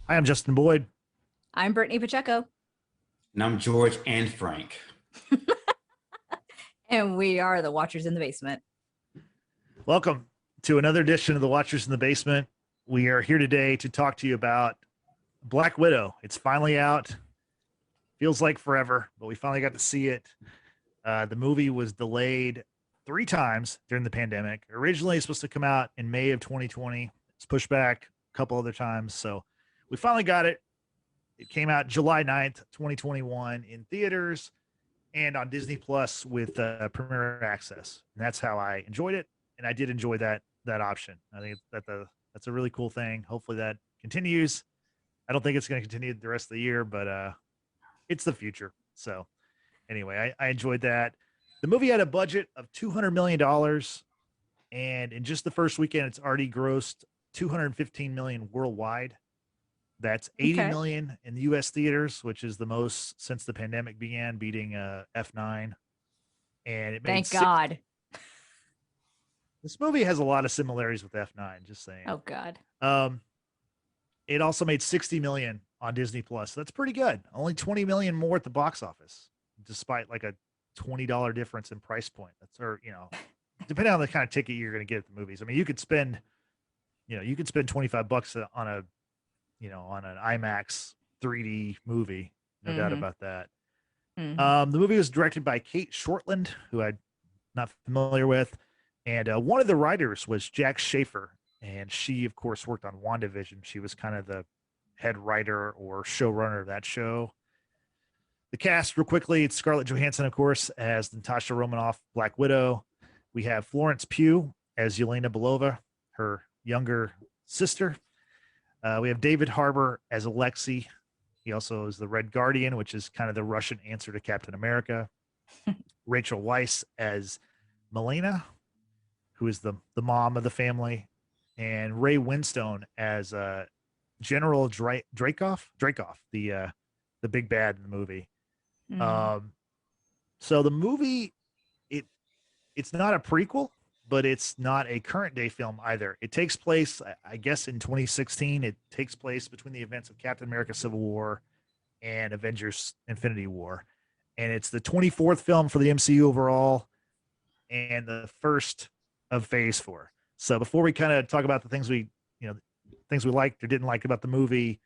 Hi, I'm Justin Boyd. I'm Brittany Pacheco, And I'm George and Frank. and we are the Watchers in the Basement. Welcome to another edition of the Watchers in the Basement. We are here today to talk to you about Black Widow. It's finally out. Feels like forever, but we finally got to see it. The movie was delayed 3 times during the pandemic. Originally, it's supposed to come out in May of 2020. It's pushed back a couple other times. So we finally got it. It came out July 9th, 2021 in theaters and on Disney Plus with Premiere Access. And that's how I enjoyed it. And I did enjoy that option. I think that's a really cool thing. Hopefully that continues. I don't think it's going to continue the rest of the year, but it's the future. So anyway, I enjoyed that. The movie had a budget of $200 million. And in just the first weekend, it's already grossed 215 million worldwide. That's 80 Okay. million in the US theaters, which is the most since the pandemic began, beating F9. And it made Thank God. this movie has a lot of similarities with F9, just saying. Oh God. Um, it also made 60 million on Disney Plus. That's pretty good. Only 20 million more at the box office, despite like a $20 difference in price point. That's depending on the kind of ticket you're going to get at the movies. I mean, you could spend $25 on on an IMAX 3D movie, no doubt about that. The movie was directed by Kate Shortland, who I'm not familiar with, and one of the writers was Jack Schaefer, and she, of course, worked on WandaVision. She was kind of the head writer or showrunner of that show. The cast, real quickly, it's Scarlett Johansson, of course, as Natasha Romanoff, Black Widow. We have Florence Pugh as Yelena Belova, her younger sister. We have David Harbour as Alexei. He also is the Red Guardian, which is kind of the Russian answer to Captain America. Rachel Weisz as Melina, who is the mom of the family, and Ray Winstone as General Dreykov, the big bad in the movie. So the movie, it's not a prequel, but it's not a current day film either. It takes place, I guess, in 2016. It takes place between the events of Captain America Civil War and Avengers Infinity War. And it's the 24th film for the MCU overall and the first of Phase 4. So before we kind of talk about the things we liked or didn't like about the movie,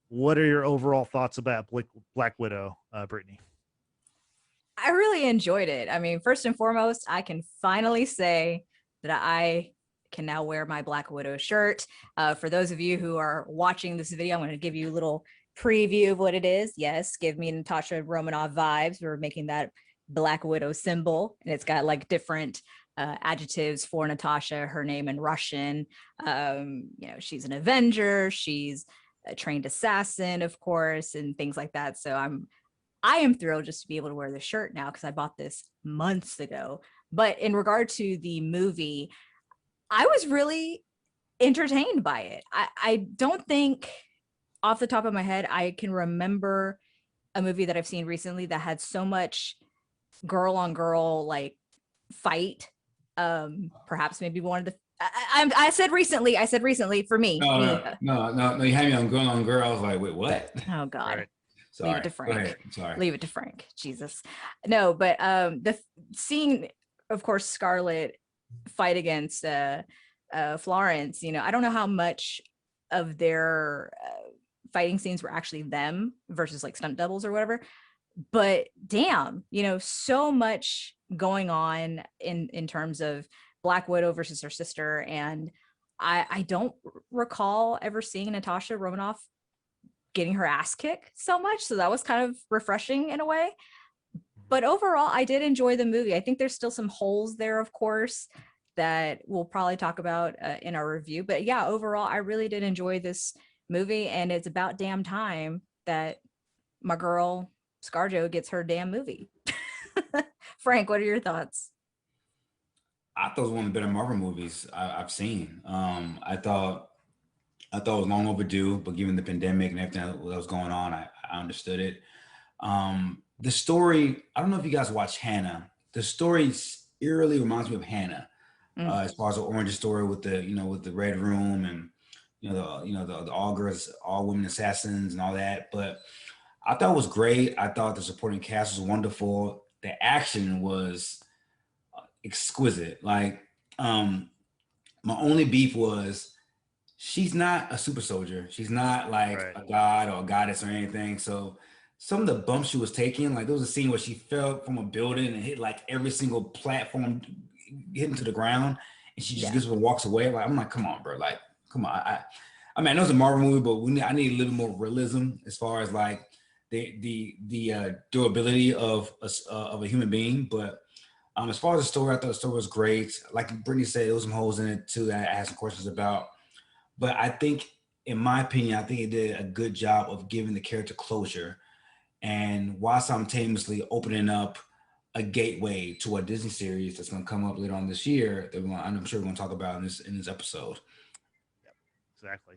what are your overall thoughts about Black Widow, Brittany? I really enjoyed it. I mean, first and foremost, I can finally say that I can now wear my Black Widow shirt. For those of you who are watching this video, I'm going to give you a little preview of what it is. Yes, give me Natasha Romanoff vibes. We're making that Black Widow symbol, and it's got like different adjectives for Natasha, her name in Russian. She's an Avenger. She's a trained assassin, of course, and things like that. So I am thrilled just to be able to wear the shirt now because I bought this months ago. But in regard to the movie, I was really entertained by it. I don't think off the top of my head, I can remember a movie that I've seen recently that had so much girl on girl like fight. Perhaps maybe one of the I said recently for me. No. You had me on girl. I was like, wait, what? Oh God. Right. Sorry. Leave it to Frank. Go ahead. I'm sorry. Leave it to Frank. Jesus. No, but the seeing, of course, Scarlett fight against Florence, I don't know how much of their fighting scenes were actually them versus like stunt doubles or whatever. But damn, so much going on in terms of Black Widow versus her sister. And I don't recall ever seeing Natasha Romanoff getting her ass kicked so much. So that was kind of refreshing in a way. But overall, I did enjoy the movie. I think there's still some holes there, of course, that we'll probably talk about in our review. But yeah, overall, I really did enjoy this movie. And it's about damn time that my girl ScarJo gets her damn movie. Frank, what are your thoughts? I thought it was one of the better Marvel movies I've seen. I thought it was long overdue, but given the pandemic and everything that was going on, I understood it. The story, I don't know if you guys watch Hannah. The story eerily reminds me of Hannah, as far as the orange story with the, with the red room and the augurs, all women assassins and all that. But I thought it was great. I thought the supporting cast was wonderful. The action was exquisite. Like, my only beef was she's not a super soldier. She's not like Right. a god or a goddess or anything. So some of the bumps she was taking, like there was a scene where she fell from a building and hit like every single platform, hitting to the ground, and she just gets up and walks away. Like I'm like, come on, bro. Like, come on. I mean, I know it's a Marvel movie, but I need a little more realism as far as like the durability of a human being. But as far as the story, I thought the story was great. Like Brittany said, there was some holes in it too that I had some questions about. But I think, in my opinion, I think it did a good job of giving the character closure, and while simultaneously opening up a gateway to a Disney series that's going to come up later on this year that I'm sure we're going to talk about in this episode. Yep, exactly.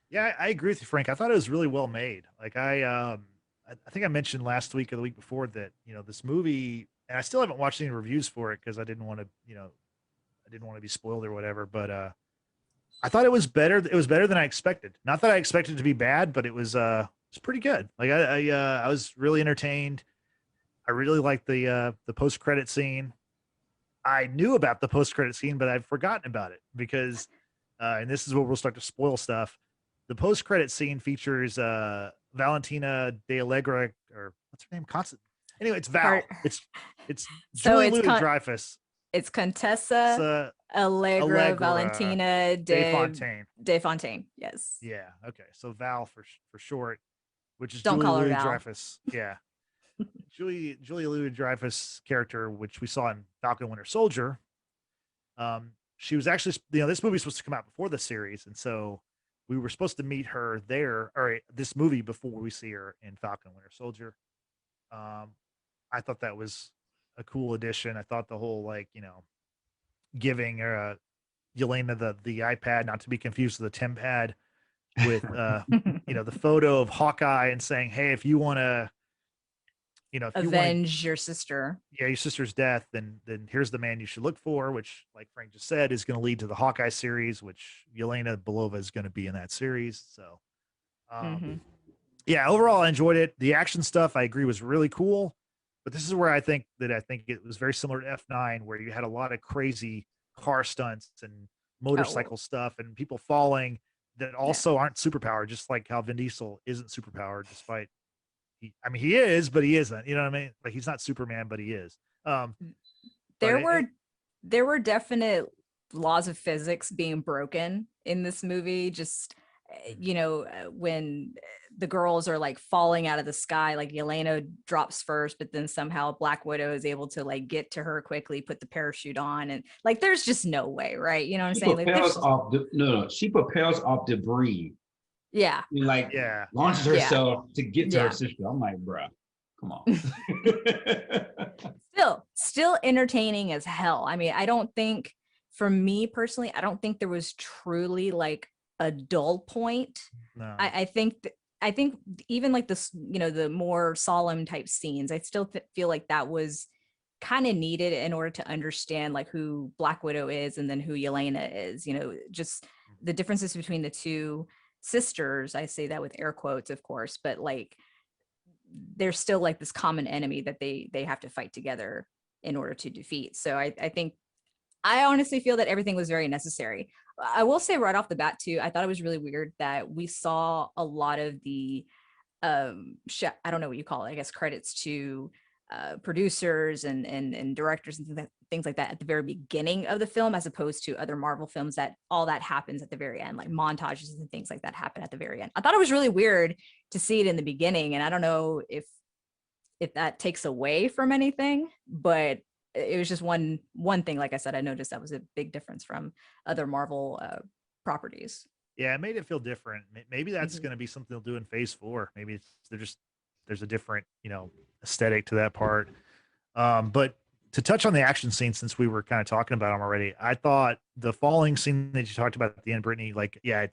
Yeah, I agree with you, Frank. I thought it was really well made. Like I think I mentioned last week or the week before that this movie, and I still haven't watched any reviews for it because I didn't want to be spoiled or whatever. But I thought it was better. It was better than I expected. Not that I expected it to be bad, but it's pretty good. Like I was really entertained. I really liked the post credit scene. I knew about the post credit scene, but I'd forgotten about it because, and this is where we'll start to spoil stuff. The post credit scene features Valentina de Allegra, or what's her name? Constant. Anyway, it's Val. It's So Julie Louis-Dreyfus. It's Contessa Allegra Valentina de Fontaine. Yes. Yeah. Okay. So Val for short, which is Don't Julie call her Louis-Dreyfus. Yeah. Julia Louis-Dreyfus character, which we saw in Falcon Winter Soldier. She was actually, this movie was supposed to come out before the series, and so we were supposed to meet her there, or this movie before we see her in Falcon Winter Soldier. I thought that was a cool addition. I thought the whole giving Yelena the iPad, not to be confused with the TemPad, with the photo of Hawkeye and saying, "Hey, if you want to." If avenge your sister. Yeah, your sister's death, then here's the man you should look for, which, like Frank just said, is going to lead to the Hawkeye series, which Yelena Belova is going to be in that series. So, yeah, overall, I enjoyed it. The action stuff, I agree, was really cool. But this is where I think it was very similar to F9, where you had a lot of crazy car stunts and motorcycle stuff and people falling that also aren't superpowered, just like how Vin Diesel isn't superpowered, despite he is, but he isn't. You know what I mean? Like he's not Superman, but he is. There were definite laws of physics being broken in this movie. Just when the girls are like falling out of the sky, like Yelena drops first, but then somehow Black Widow is able to like get to her quickly, put the parachute on, and like there's just no way, right? You know what I'm saying? Like, she propels off debris. Yeah. Launches herself to get to her sister. I'm like, bro, come on. Still entertaining as hell. I mean, I don't think, for me personally, I don't think there was truly like a dull point. No. I think even like this, the more solemn type scenes, I still feel like that was kind of needed in order to understand like who Black Widow is and then who Yelena is. Just the differences between the two sisters. I say that with air quotes, of course, but like there's still like this common enemy that they have to fight together in order to defeat. So I think, I honestly feel that everything was very necessary. I will say right off the bat too, I thought it was really weird that we saw a lot of the I don't know what you call it, I guess credits to producers and directors and things like that at the very beginning of the film, as opposed to other Marvel films that all that happens at the very end, like montages and things like that happen at the very end. I thought it was really weird to see it in the beginning, and I don't know if that takes away from anything, but it was just one thing. Like I said, I noticed that was a big difference from other Marvel properties. Yeah, it made it feel different. Maybe that's going to be something they'll do in Phase 4. Maybe there's a different aesthetic to that part. But to touch on the action scene, since we were kind of talking about them already, I thought the falling scene that you talked about at the end, Brittany, like, yeah,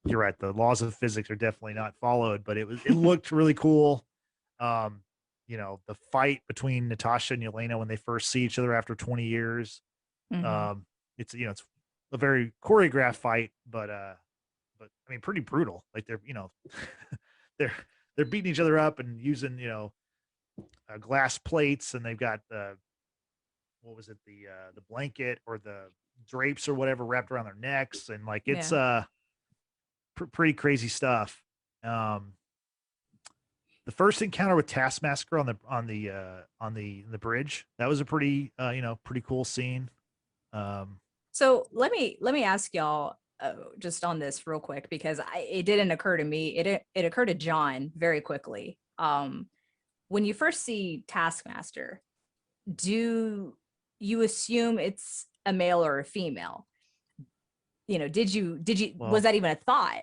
you're right. The laws of physics are definitely not followed, but it looked really cool. The fight between Natasha and Yelena when they first see each other after 20 years. It's a very choreographed fight, but but I mean, pretty brutal. Like they're, they're they're beating each other up and using, glass plates, and they've got what was it, the blanket or the drapes or whatever wrapped around their necks, and like it's Yeah. pretty crazy stuff. Um, the first encounter with Taskmaster on the bridge, that was a pretty pretty cool scene. So let me ask y'all just on this real quick, because it didn't occur to me. It occurred to John very quickly. When you first see Taskmaster, do you assume it's a male or a female? Did you Well, was that even a thought?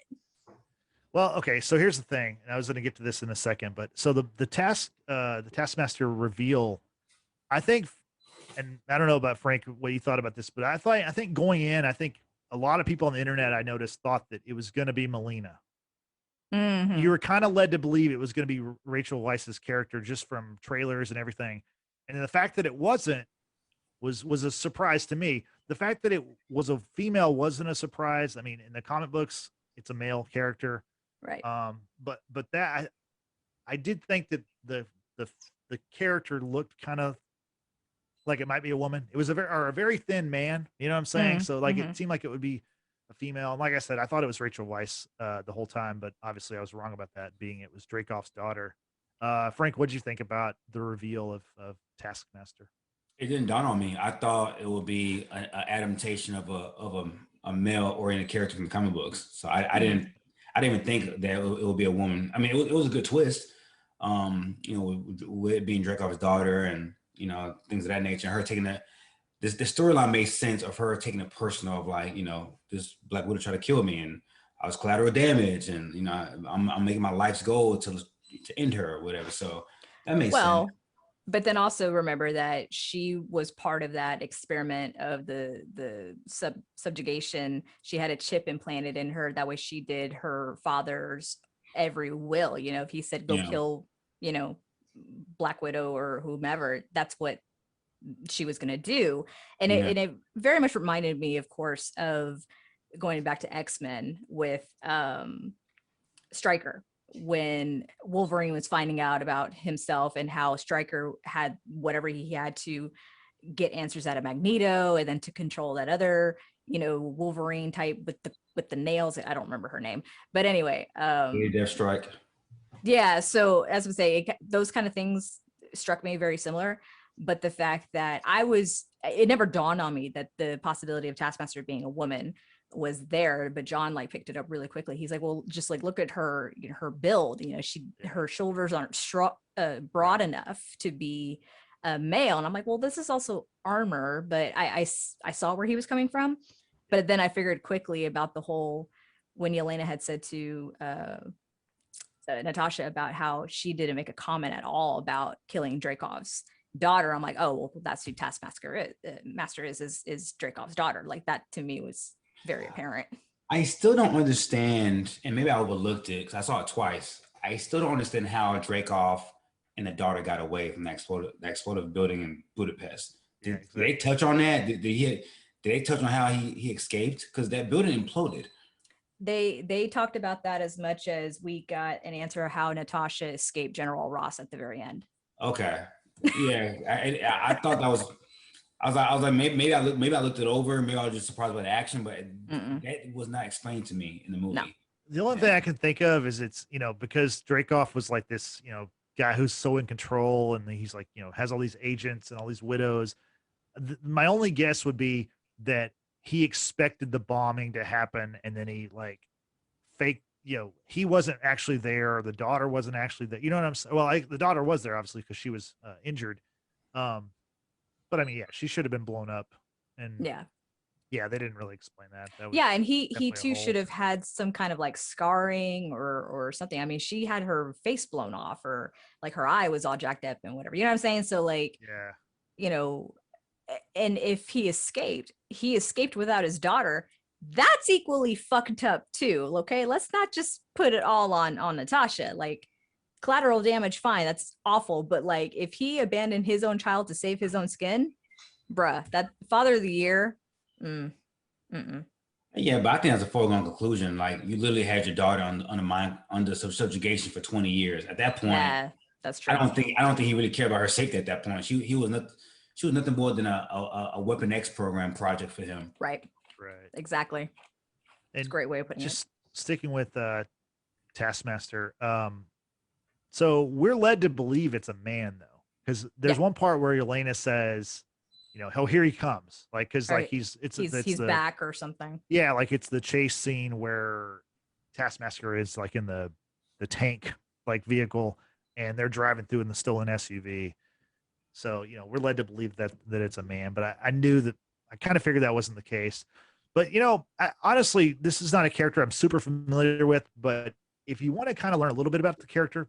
Well, okay, so here's the thing, and I was going to get to this in a second, but so the Taskmaster reveal, I think, and I don't know about Frank what you thought about this, but I think going in, I think a lot of people on the internet I noticed thought that it was going to be Melina. Mhm. You were kind of led to believe it was going to be Rachel Weisz's character just from trailers and everything, and the fact that it wasn't was a surprise to me. The fact that it was a female wasn't a surprise. I mean, in the comic books, it's a male character. Right. But that I did think that the the character looked kind of like it might be a woman. It was a very thin man, you know what I'm saying? Mhm, So like mhm. it seemed like it would be a female. And like I said, I thought it was Rachel Weisz the whole time, but obviously I was wrong about that, being it was Dreykov's daughter. Frank, what'd you think about the reveal of Taskmaster? It didn't dawn on me. I thought it would be an adaptation of a male oriented character from the comic books. So Mhm. I didn't even think that it would be a woman. I mean, it was a good twist. With it being Dreykov's daughter and things of that nature. Her taking that this the storyline made sense of her taking it personal of like this Black Widow tried to kill me and I was collateral damage and I'm making my life's goal to end her or whatever. So that made sense. Well, but then also remember that she was part of that experiment of the subjugation. She had a chip implanted in her. That way she did her father's every will. If he said go Yeah. kill, Black Widow or whomever, that's what she was going to do. And Yeah. it very much reminded me, of course, of going back to X-Men with Stryker, when Wolverine was finding out about himself and how Stryker had whatever he had to get answers out of Magneto and then to control that other, Wolverine type with the nails. I don't remember her name, but anyway, Death Strike. yeah. So as I say, those kind of things struck me very similar. But the fact that it never dawned on me that the possibility of Taskmaster being a woman was there. But John like picked it up really quickly. He's like, well, just like look at her, her build. Her shoulders aren't broad enough to be a male. And I'm like, well, this is also armor. But I saw where he was coming from. But then I figured quickly about the whole when Yelena had said to Natasha about how she didn't make a comment at all about killing Dreykov's daughter. I'm like, oh, well, that's who Taskmaster Master is Dreykov's daughter. Like that to me was very apparent. I still don't understand, and maybe I overlooked it because I saw it twice. I still don't understand how Dreykov and the daughter got away from the explosive building in Budapest. Did they touch on that? Did they touch on how he escaped? Because that building imploded. They talked about that as much as we got an answer of how Natasha escaped General Ross at the very end. Okay. Yeah, I thought that was. I was like maybe I looked it over. Maybe I was just surprised by the action, but that was not explained to me in the movie. No. The only thing I can think of is it's because Dreykov was like this guy who's so in control, and he's like has all these agents and all these widows. My only guess would be that he expected the bombing to happen, and then he like fake. He wasn't actually there. The daughter wasn't actually there. You know what I'm saying? Well, the daughter was there obviously because she was injured. But I mean, yeah, she should have been blown up. And yeah, they didn't really explain that. And he too should have had some kind of like scarring or something. I mean, she had her face blown off, or like her eye was all jacked up and whatever. You know what I'm saying? So like, and if he escaped without his daughter. That's equally fucked up too. Okay, let's not just put it all on Natasha. Like collateral damage, fine, that's awful. But like if he abandoned his own child to save his own skin, bruh, that Father of the Year. And Yeah, but I think that's a foregone conclusion. Like you literally had your daughter under subjugation for 20 years. At that point, Yeah, that's I true. don't think he really cared about her safety at that point. She was nothing more than a Weapon X program project for him. Right. Right. Exactly. It's a And great way of putting it. just sticking with Taskmaster. So we're led to believe it's a man though, because there's one part where Elena says, you know, here he comes, like because like he's back or something. Yeah, like it's the chase scene where Taskmaster is like in the tank like vehicle, and they're driving through in the stolen SUV. So you know we're led to believe that it's a man, but I knew that I kind of figured that wasn't the case. But you know, honestly, this is not a character I'm super familiar with. But if you want to kind of learn a little bit about the character,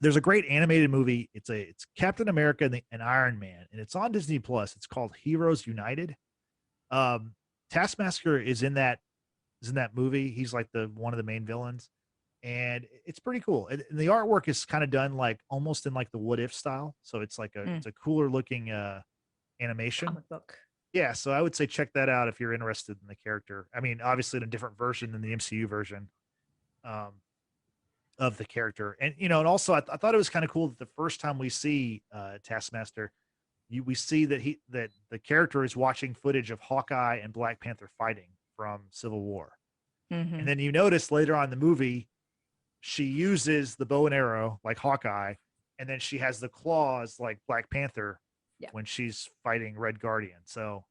there's a great animated movie. It's Captain America and Iron Man, and it's on Disney Plus. It's called Heroes United. Taskmaster is in that movie. He's like one of the main villains, and it's pretty cool. And the artwork is kind of done like almost in like the What If style. So it's like it's a cooler looking animation. Comic book. Yeah, so I would say check that out if you're interested in the character. I mean, obviously in a different version than the MCU version of the character. And you know, and also I thought it was kind of cool that the first time we see Taskmaster, we see that the character is watching footage of Hawkeye and Black Panther fighting from Civil War. Mm-hmm. And then you notice later on in the movie, she uses the bow and arrow like Hawkeye, and then she has the claws like Black Panther when she's fighting Red Guardian. So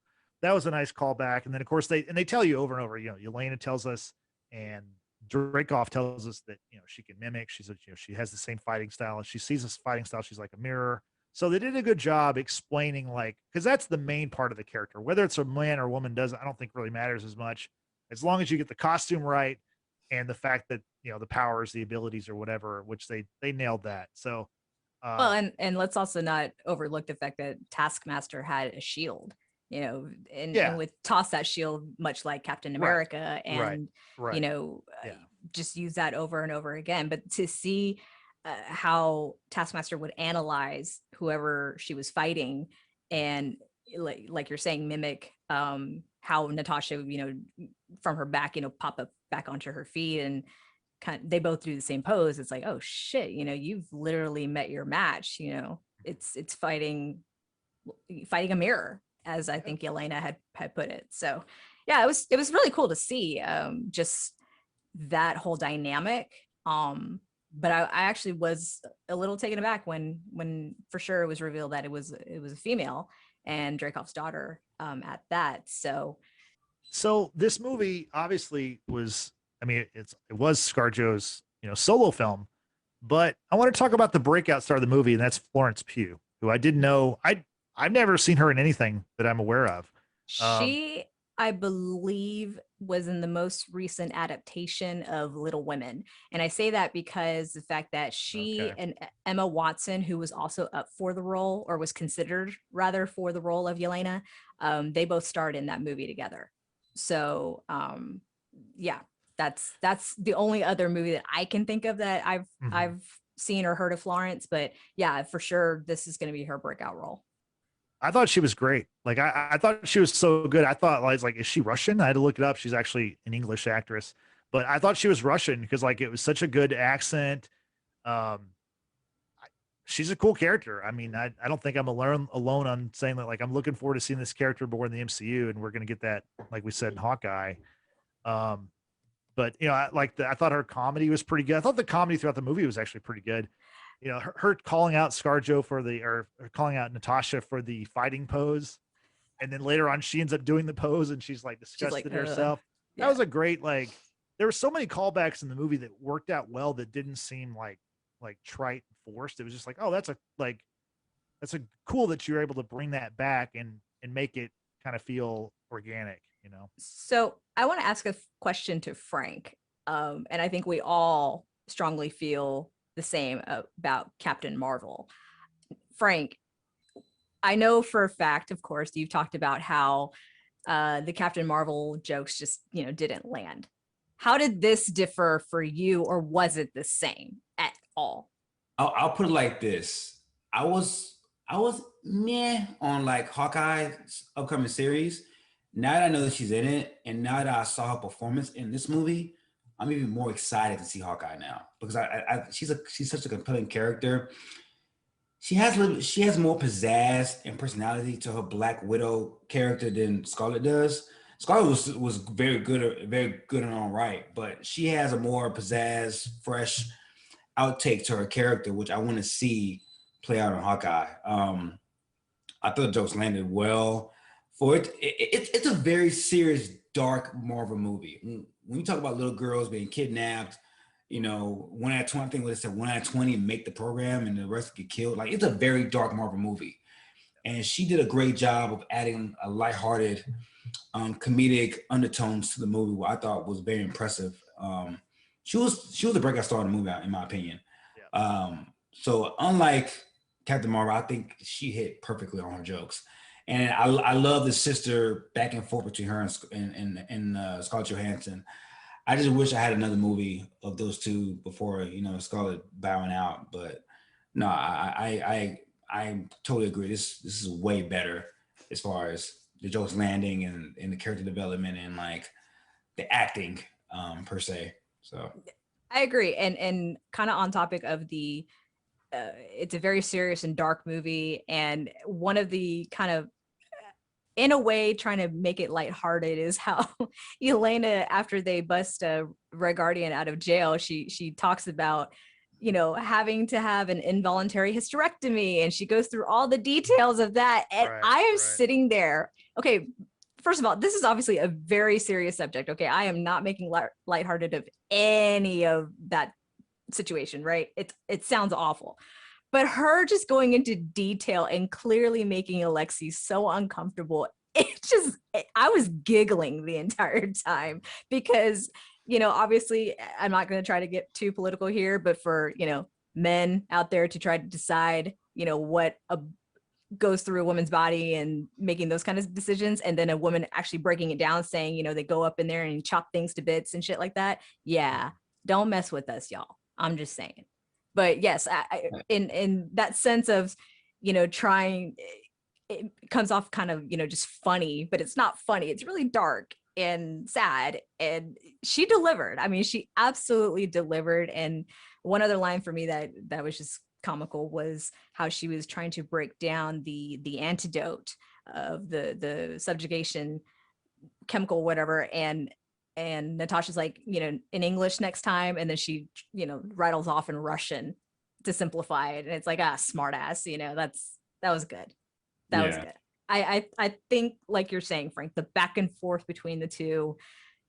that was a nice callback. And then of course they tell you over and over, you know, Yelena tells us and Dreykov tells us that, you know, she can mimic. She has the same fighting style. And she sees this fighting style. She's like a mirror. So they did a good job explaining, like, because that's the main part of the character. Whether it's a man or a woman I don't think really matters as much, as long as you get the costume right and the fact that, you know, the powers, the abilities or whatever, which they nailed that. So well, and let's also not overlook the fact that Taskmaster had a shield, you know, and would toss that shield much like Captain America and you know, just use that over and over again. But to see how Taskmaster would analyze whoever she was fighting and like you're saying, mimic how Natasha, you know, from her back, you know, pop up back onto her feet and they both do the same pose. It's like, oh shit, you know, you've literally met your match. You know, it's fighting a mirror, as I think Yelena had put it. So yeah, it was really cool to see just that whole dynamic. But I actually was a little taken aback when for sure it was revealed that it was a female and Dreykov's daughter at that. So this movie obviously was, I mean, it was ScarJo's, you know, solo film, but I want to talk about the breakout star of the movie, and that's Florence Pugh, who I didn't know. I've never seen her in anything that I'm aware of. She, I believe, was in the most recent adaptation of Little Women. And I say that because the fact that she and Emma Watson, who was also up for the role, or was considered rather for the role of Yelena, they both starred in that movie together. So yeah, that's the only other movie that I can think of that I've seen or heard of Florence. But yeah, for sure, this is going to be her breakout role. I thought she was great. Like I thought she was so good. I thought, I was like, is she Russian? I had to look it up. She's actually an English actress, but I thought she was Russian because like it was such a good accent. She's a cool character. I mean, I don't think I'm alone on saying that. Like I'm looking forward to seeing this character more in the MCU, and we're going to get that, like we said, in Hawkeye. But you know, I thought her comedy was pretty good. I thought the comedy throughout the movie was actually pretty good. You know, her calling out ScarJo or calling out Natasha for the fighting pose. And then later on, she ends up doing the pose and she's like disgusted herself. That was a great, like, there were so many callbacks in the movie that worked out well that didn't seem like trite and forced. It was just like, oh, that's a cool that you're able to bring that back and make it kind of feel organic, you know? So I want to ask a question to Frank. And I think we all strongly feel the same about Captain Marvel. Frank, I know for a fact, of course, you've talked about how the Captain Marvel jokes just, you know, didn't land. How did this differ for you, or was it the same at all? I'll put it like this. I was meh on like Hawkeye's upcoming series. now that I know that she's in it, and now that I saw her performance in this movie, I'm even more excited to see Hawkeye now because she's such a compelling character. She has more pizzazz and personality to her Black Widow character than Scarlett does. Scarlett was very good in her own right, but she has a more pizzazz, fresh outtake to her character, which I want to see play out on Hawkeye. I thought the jokes landed well. It's a very serious, dark Marvel movie. When you talk about little girls being kidnapped, you know, 1 out of 20, I think what it said, 1 out of 20 make the program and the rest get killed. Like, it's a very dark Marvel movie. And she did a great job of adding a lighthearted, comedic undertones to the movie, what I thought was very impressive. She was the breakout star in the movie, in my opinion. Yeah. So unlike Captain Marvel, I think she hit perfectly on her jokes. And I love the sister back and forth between her and Scarlett Johansson. I just wish I had another movie of those two before, you know, Scarlett bowing out. But no, I totally agree. This is way better as far as the jokes landing and the character development and like the acting per se. So I agree. And kind of on topic of the it's a very serious and dark movie, and one of the kind of in a way trying to make it lighthearted is how Elena, after they bust Red Guardian out of jail, she talks about, you know, having to have an involuntary hysterectomy, and she goes through all the details of that, and I am sitting there. Okay, first of all, this is obviously a very serious subject. Okay, I am not making lighthearted of any of that situation, right? It sounds awful, but her just going into detail and clearly making Alexei so uncomfortable, I was giggling the entire time because, you know, obviously I'm not going to try to get too political here, but for, you know, men out there to try to decide, you know, what goes through a woman's body and making those kind of decisions, and then a woman actually breaking it down, saying, you know, they go up in there and chop things to bits and shit like that. Yeah, don't mess with us, y'all. I'm just saying. But yes, in that sense of, you know, trying, it comes off kind of, you know, just funny, but it's not funny. It's really dark and sad. And she delivered. I mean, she absolutely delivered. And one other line for me that was just comical was how she was trying to break down the antidote of the subjugation chemical, whatever. And Natasha's like, you know, in English next time. And then she, you know, rattles off in Russian to simplify it. And it's like, smart ass, you know, that was good. That was good. I think, like you're saying, Frank, the back and forth between the two,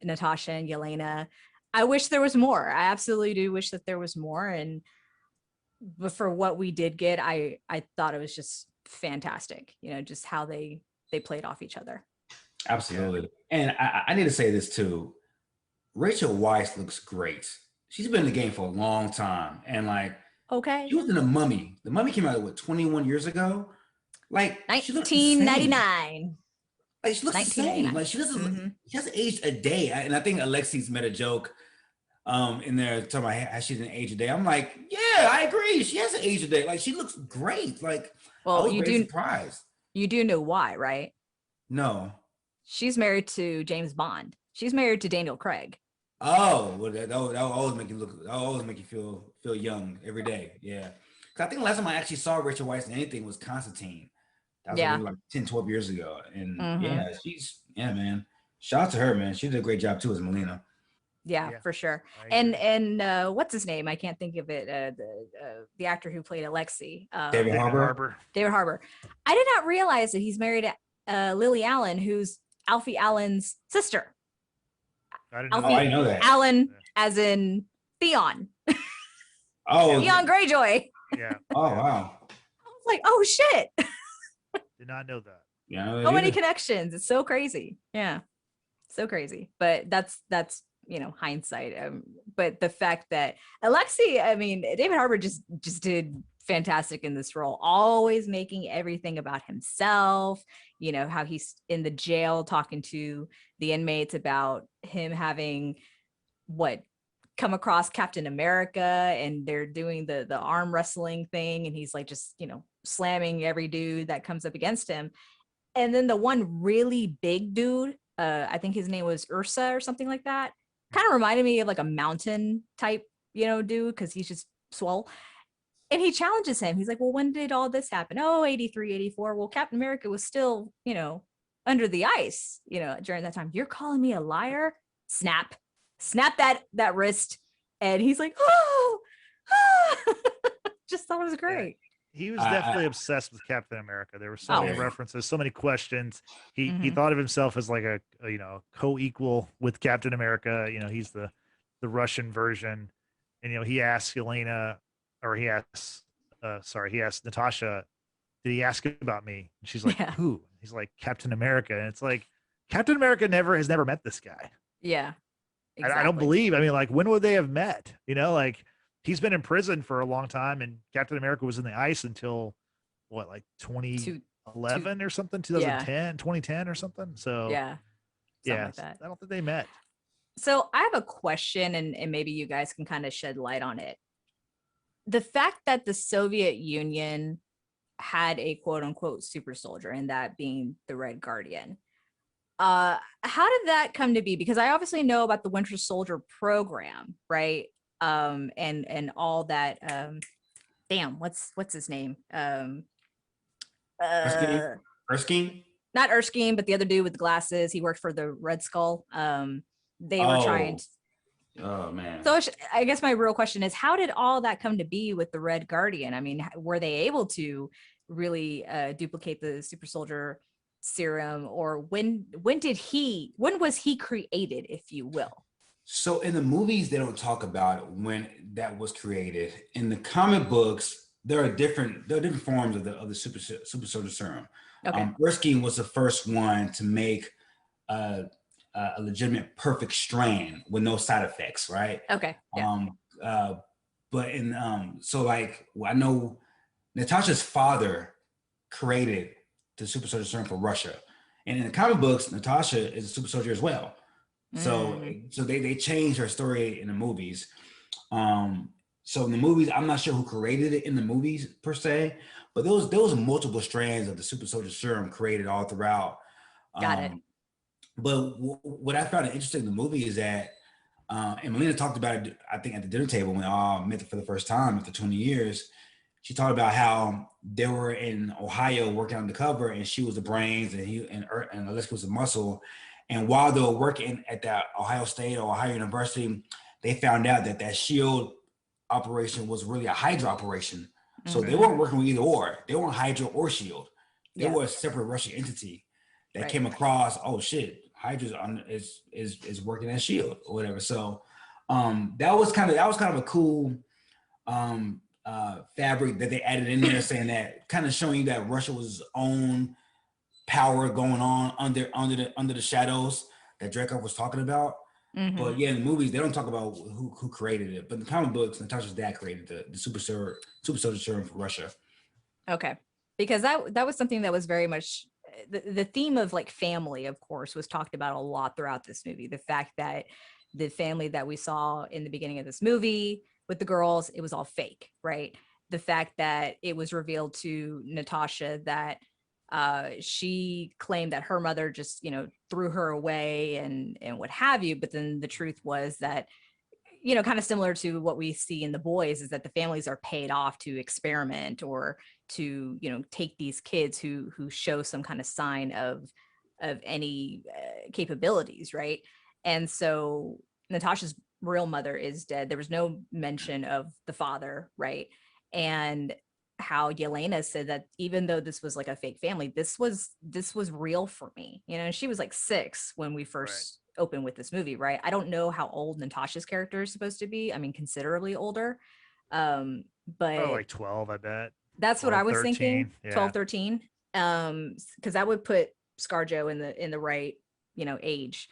Natasha and Yelena, I wish there was more. I absolutely do wish that there was more. But for what we did get, I thought it was just fantastic, you know, just how they played off each other. Absolutely. And I need to say this too. Rachel Weisz looks great. She's been in the game for a long time. And like, okay, she was in The Mummy. The Mummy came out, 21 years ago? Like, 1999. Like, she looks the same. Like, she hasn't aged a day. And I think Alexi's made a joke in there talking about how she didn't age a day. I'm like, yeah, I agree. She hasn't aged a day. Like, she looks great. Like, well, I was very surprised. You do know why, right? No. She's married to James Bond. She's married to Daniel Craig. Oh, well, that always make you feel young every day. Yeah. Because I think the last time I actually saw Rachel Weisz in anything was Constantine. That was like 10, 12 years ago. And yeah, man. Shout out to her, man. She did a great job too as Melina. Yeah, for sure. And what's his name? I can't think of it. The actor who played Alexei. David Harbour. David Harbour. I did not realize that he's married to Lily Allen, who's Alfie Allen's sister. I didn't know that. Allen, as in Theon. Oh, Theon Greyjoy. Yeah. Oh, wow. I was like, oh shit. Did not know that. Yeah. So many connections. It's so crazy. Yeah. So crazy. But that's you know, hindsight. But the fact that Alexei, I mean, David Harbour just did fantastic in this role, always making everything about himself. You know, how he's in the jail talking to the inmates about him having come across Captain America, and they're doing the arm wrestling thing, and he's like, just, you know, slamming every dude that comes up against him. And then the one really big dude, I think his name was Ursa or something like that, kind of reminded me of like a mountain type, dude, because he's just swole. And he challenges him. He's like, well, when did all this happen? Oh, 83, 84. Well, Captain America was still, under the ice, during that time. You're calling me a liar? Snap that wrist. And he's like, oh, just thought it was great. He was definitely obsessed with Captain America. There were so many references, so many questions. He thought of himself as like a co-equal with Captain America. He's the Russian version. And he asked Yelena, or he asked Natasha, did he ask about me? And she's like, who? He's like, Captain America. And it's like, Captain America has never met this guy. Yeah. Exactly. I don't believe. I mean, like, when would they have met? Like, he's been in prison for a long time, and Captain America was in the ice until what, like 2011 or something, 2010, 2010 or something. So like that. I don't think they met. So I have a question, and maybe you guys can kind of shed light on it. The fact that the Soviet Union had a quote unquote super soldier, and that being the Red Guardian. How did that come to be? Because I obviously know about the Winter Soldier program, right? And all that. Damn, what's his name? Erskine? Not Erskine, but the other dude with the glasses. He worked for the Red Skull. They were trying to. Oh man. So I guess my real question is, how did all that come to be with the Red Guardian? I mean, were they able to really duplicate the super soldier serum, or when was he created, if you will? So in the movies, they don't talk about when that was created. In the comic books, there are different forms of the super soldier serum. Okay. Erskine was the first one to make a legitimate perfect strain with no side effects, right? Okay. Yeah. But I know Natasha's father created the super soldier serum for Russia, and in the comic books, Natasha is a super soldier as well. So they changed her story in the movies. So in the movies, I'm not sure who created it in the movies per se, but there was multiple strands of the super soldier serum created all throughout. Got it. But what I found interesting in the movie is that, and Melina talked about it, I think, at the dinner table when they all met for the first time after 20 years. She talked about how they were in Ohio working undercover, and she was the brains, and Alaska was the muscle. And while they were working at that Ohio State or Ohio University, they found out that SHIELD operation was really a Hydra operation. So they weren't working with either or. They weren't Hydra or SHIELD. They were a separate Russian entity that came across, oh shit, Hydra is working at SHIELD or whatever. So that was kind of a cool fabric that they added in there, saying that, kind of showing you that Russia was its own power going on under the shadows that Dreykov was talking about. But yeah, in the movies they don't talk about who created it. But in the comic books, Natasha's dad created the super soldier serum for Russia. Okay, because that was something that was very much the theme of, like, family, of course, was talked about a lot throughout this movie. The fact that the family that we saw in the beginning of this movie with the girls, it was all fake, right? The fact that it was revealed to Natasha that she claimed that her mother just, threw her away and what have you. But then the truth was that, kind of similar to what we see in The Boys, is that the families are paid off to experiment or to, take these kids who show some kind of sign of any capabilities, right? And so Natasha's real mother is dead. There was no mention of the father, right? And how Yelena said that even though this was like a fake family, this was real for me. She was like 6 when we first opened with this movie, right? I don't know how old Natasha's character is supposed to be. I mean, considerably older. But like 12, I bet. That's 12, what I was 13, thinking. Yeah. 12, 13. Because that would put ScarJo in the right, age.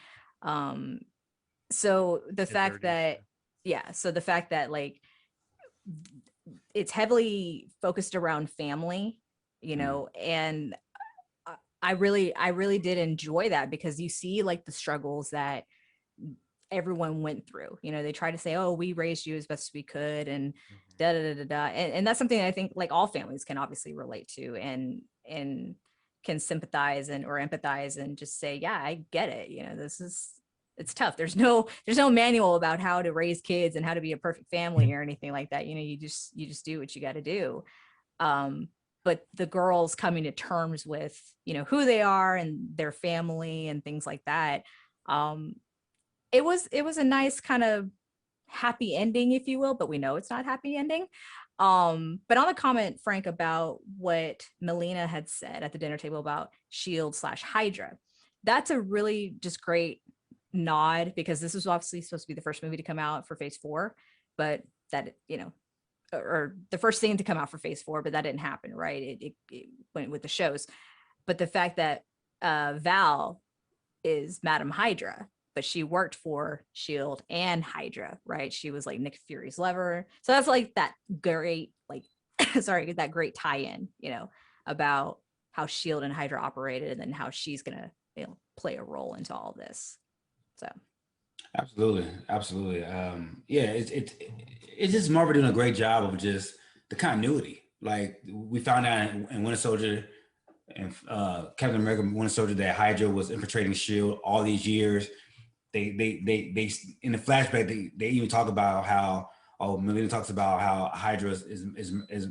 So the fact 30s, so the fact that, like, it's heavily focused around family, and I really did enjoy that, because you see, like, the struggles that everyone went through. They try to say, oh, we raised you as best as we could, and and that's something that I think, like, all families can obviously relate to, and can sympathize or empathize and just say, yeah, I get it. It's tough. There's no manual about how to raise kids and how to be a perfect family or anything like that. You just do what you got to do. But the girls coming to terms with, who they are and their family and things like that. It was a nice kind of happy ending, if you will, but we know it's not a happy ending. But on the comment, Frank, about what Melina had said at the dinner table about Shield/Hydra, that's a really just great nod, because this was obviously supposed to be the first movie to come out for Phase 4, but that, or the first thing to come out for Phase 4, but that didn't happen, right? It went with the shows. But the fact that Val is Madam Hydra, but she worked for Shield and Hydra, right? She was like Nick Fury's lover. So that's like that great, like, sorry, that great tie-in, about how Shield and Hydra operated, and then how she's gonna, play a role into all this. So. Absolutely. Yeah, it's just Marvel doing a great job of just the continuity. Like, we found out in Winter Soldier and Captain America Winter Soldier that Hydra was infiltrating Shield all these years. They in the flashback they even talk about how, Melina talks about how Hydra is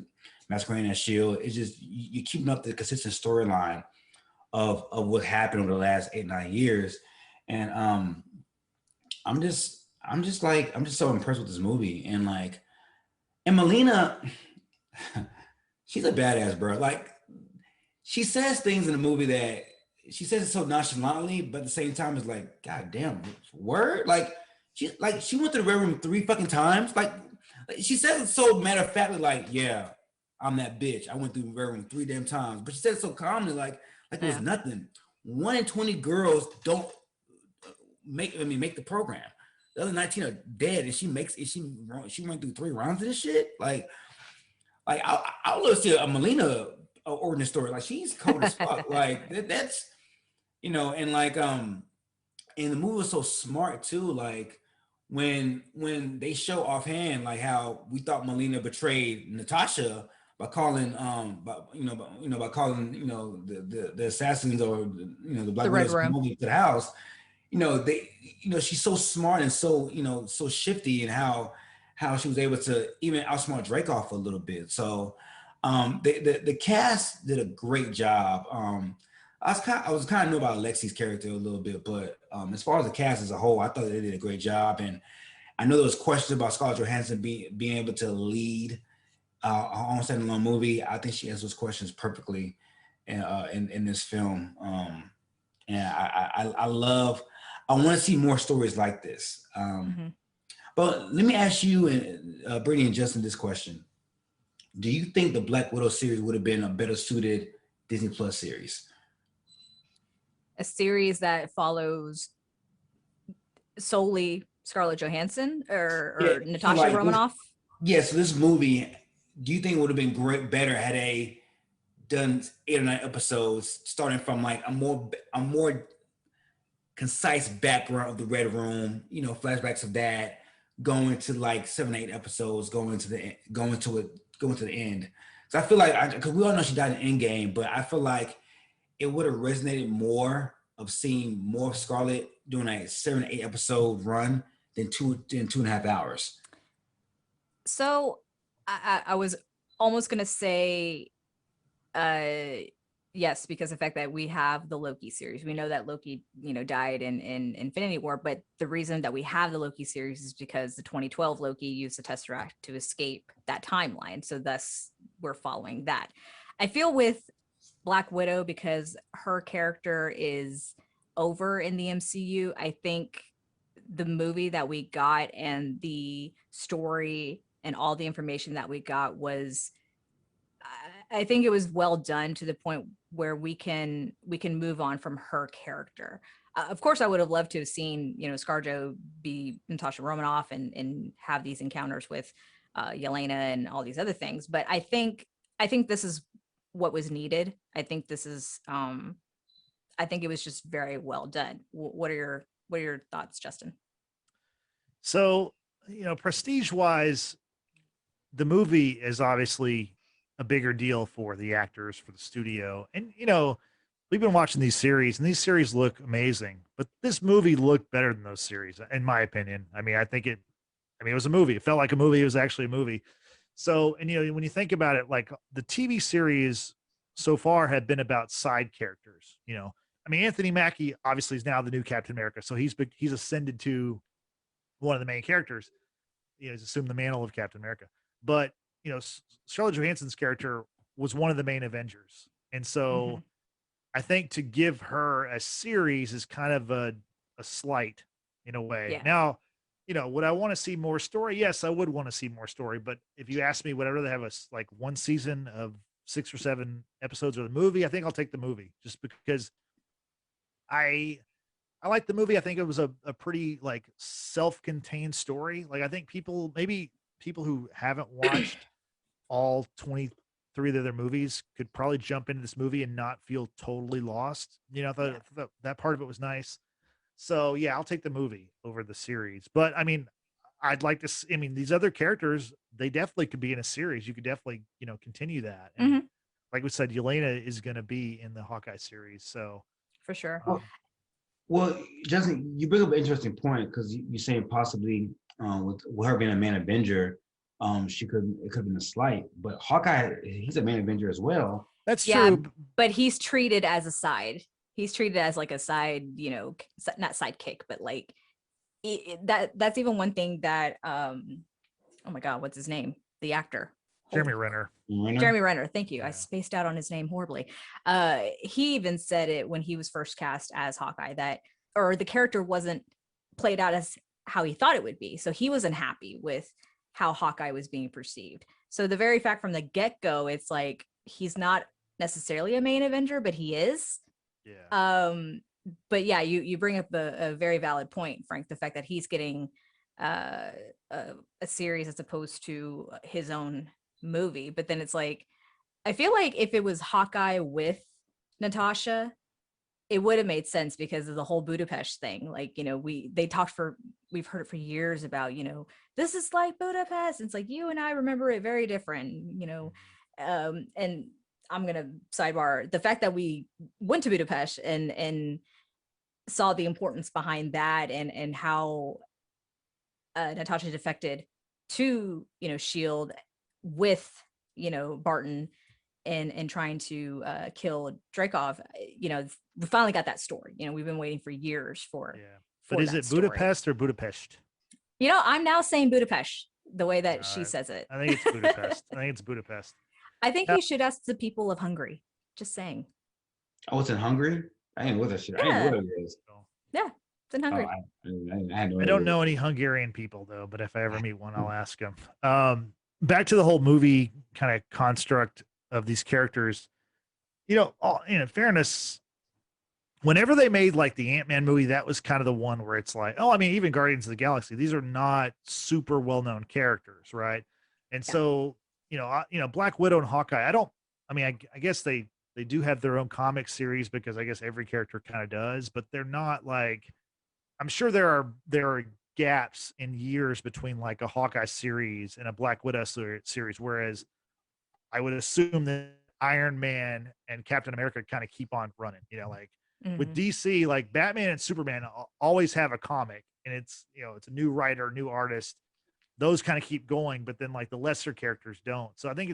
masquerading as Shield. It's just you keeping up the consistent storyline of what happened over the last 8-9 years, and I'm just so impressed with this movie. And Melina, she's a badass, bro. Like, she says things in the movie that she says it so nonchalantly, but at the same time, it's like, God damn, word. Like, she went to the Red Room 3 fucking times. Like she says it so matter of factly, like, yeah, I'm that bitch. I went through the Red Room 3 damn times. But she said it so calmly, like it was nothing. 1 in 20 girls don't make the program. The other 19 are dead, and she went through 3 rounds of this shit. Like I'll listen to a Melina origin story. Like, she's cold as fuck. Like that's and and the movie was so smart too. Like, when they show offhand, like, how we thought Melina betrayed Natasha by calling by calling the assassins, or the Black Widows to the house. She's so smart and so shifty, and how she was able to even outsmart Dracoff a little bit. So the cast did a great job. I was kind of new about Alexi's character a little bit, but as far as the cast as a whole, I thought they did a great job. And I know there was questions about Scarlett Johansson being able to lead her own standalone movie. I think she answers those questions perfectly in this film. And I want to see more stories like this. But let me ask you, and Brittany and Justin, this question: do you think the Black Widow series would have been a better suited Disney Plus series? A series that follows solely Scarlett Johansson or Natasha Romanoff? So this movie, do you think it would have been better had they done 8 or 9 episodes, starting from like a more concise background of the Red Room, flashbacks of that, going to like 7 or 8 episodes, going to the end? So I feel like, because we all know she died in Endgame, but I feel like it would have resonated more of seeing more of Scarlett doing a 7 to 8 episode run than 2.5 hours. So I was almost gonna say yes, because of the fact that we have the Loki series. We know that Loki, died in Infinity War, but the reason that we have the Loki series is because the 2012 Loki used the Tesseract to escape that timeline. So thus we're following that. I feel with Black Widow, because her character is over in the MCU, I think the movie that we got and the story and all the information that we got was, I think it was well done to the point where we can move on from her character. Of course, I would have loved to have seen, ScarJo be Natasha Romanoff and have these encounters with Yelena and all these other things. But I think this is what was needed. I think this is, I think it was just very well done. What are your thoughts, Justin? So, prestige wise, the movie is obviously a bigger deal for the actors, for the studio. And, we've been watching these series, and these series look amazing, but this movie looked better than those series, in my opinion. I mean, it was a movie. It felt like a movie. It was actually a movie. So, and when you think about it, like the TV series so far have been about side characters. I mean, Anthony Mackie obviously is now the new Captain America, so he's ascended to one of the main characters. He's assumed the mantle of Captain America. But Scarlett Johansson's character was one of the main Avengers, and so I think to give her a series is kind of a slight in a way. Yeah. Now, would I want to see more story? Yes, I would want to see more story. But if you ask me, would I rather have like one season of 6 or 7 episodes of the movie? I think I'll take the movie just because I like the movie. I think it was a pretty like self-contained story. Like I think maybe people who haven't watched all 23 of their movies could probably jump into this movie and not feel totally lost. I thought that part of it was nice. So yeah, I'll take the movie over the series. But I mean, I'd like to I mean, these other characters, they definitely could be in a series. You could definitely, continue that. And like we said, Yelena is going to be in the Hawkeye series. So for sure. Well, Justin, you bring up an interesting point because you're saying possibly with her being a main Avenger, it could have been a slight, but Hawkeye, he's a main Avenger as well. That's true. But he's treated as a side. He's treated as like a side, not sidekick, but like that's even one thing that oh my God, what's his name? The actor. Jeremy Renner. Jeremy Renner. Thank you. Yeah. I spaced out on his name horribly. He even said it when he was first cast as Hawkeye or the character wasn't played out as how he thought it would be. So he wasn't happy with how Hawkeye was being perceived. So the very fact from the get-go, it's like, he's not necessarily a main Avenger, but he is. Yeah. But yeah, you bring up a very valid point, Frank, the fact that he's getting a series as opposed to his own movie. But then it's like, I feel like if it was Hawkeye with Natasha, it would have made sense because of the whole Budapest thing. Like, we've heard it for years about, this is like Budapest. It's like, you and I remember it very different, and I'm going to sidebar the fact that we went to Budapest and saw the importance behind that and how Natasha defected to, SHIELD with, Barton and trying to kill Dreykov. We finally got that story. We've been waiting for years for. Yeah. But is it Budapest or Budapest? I'm now saying Budapest the way that she says it. I think it's Budapest. I think you should ask the people of Hungary. Just saying. Oh, it's in Hungary? I ain't with that shit. I ain't know what it is. Yeah, it's in Hungary. I don't know any Hungarian people though, but if I ever meet one, I'll ask them. Back to the whole movie kind of construct of these characters. In fairness, whenever they made like the Ant-Man movie, that was kind of the one where it's like, oh, I mean, even Guardians of the Galaxy, these are not super well-known characters, right? And so, Black Widow and Hawkeye, I guess they do have their own comic series because I guess every character kind of does, but they're not like, I'm sure there are gaps in years between like a Hawkeye series and a Black Widow series, whereas I would assume that Iron Man and Captain America kind of keep on running, with DC, like Batman and Superman always have a comic and it's a new writer, new artist. Those kind of keep going, but then like the lesser characters don't. So I think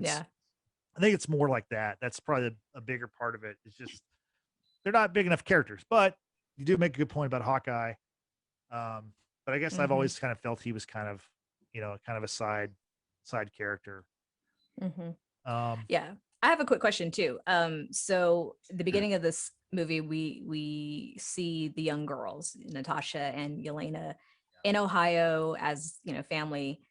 it's more like that. That's probably a bigger part of it. It's just, they're not big enough characters, but you do make a good point about Hawkeye. But I guess I've always kind of felt he was kind of a side character. Yeah. I have a quick question too. So the beginning of this movie, we see the young girls, Natasha and Yelena, in Ohio as family.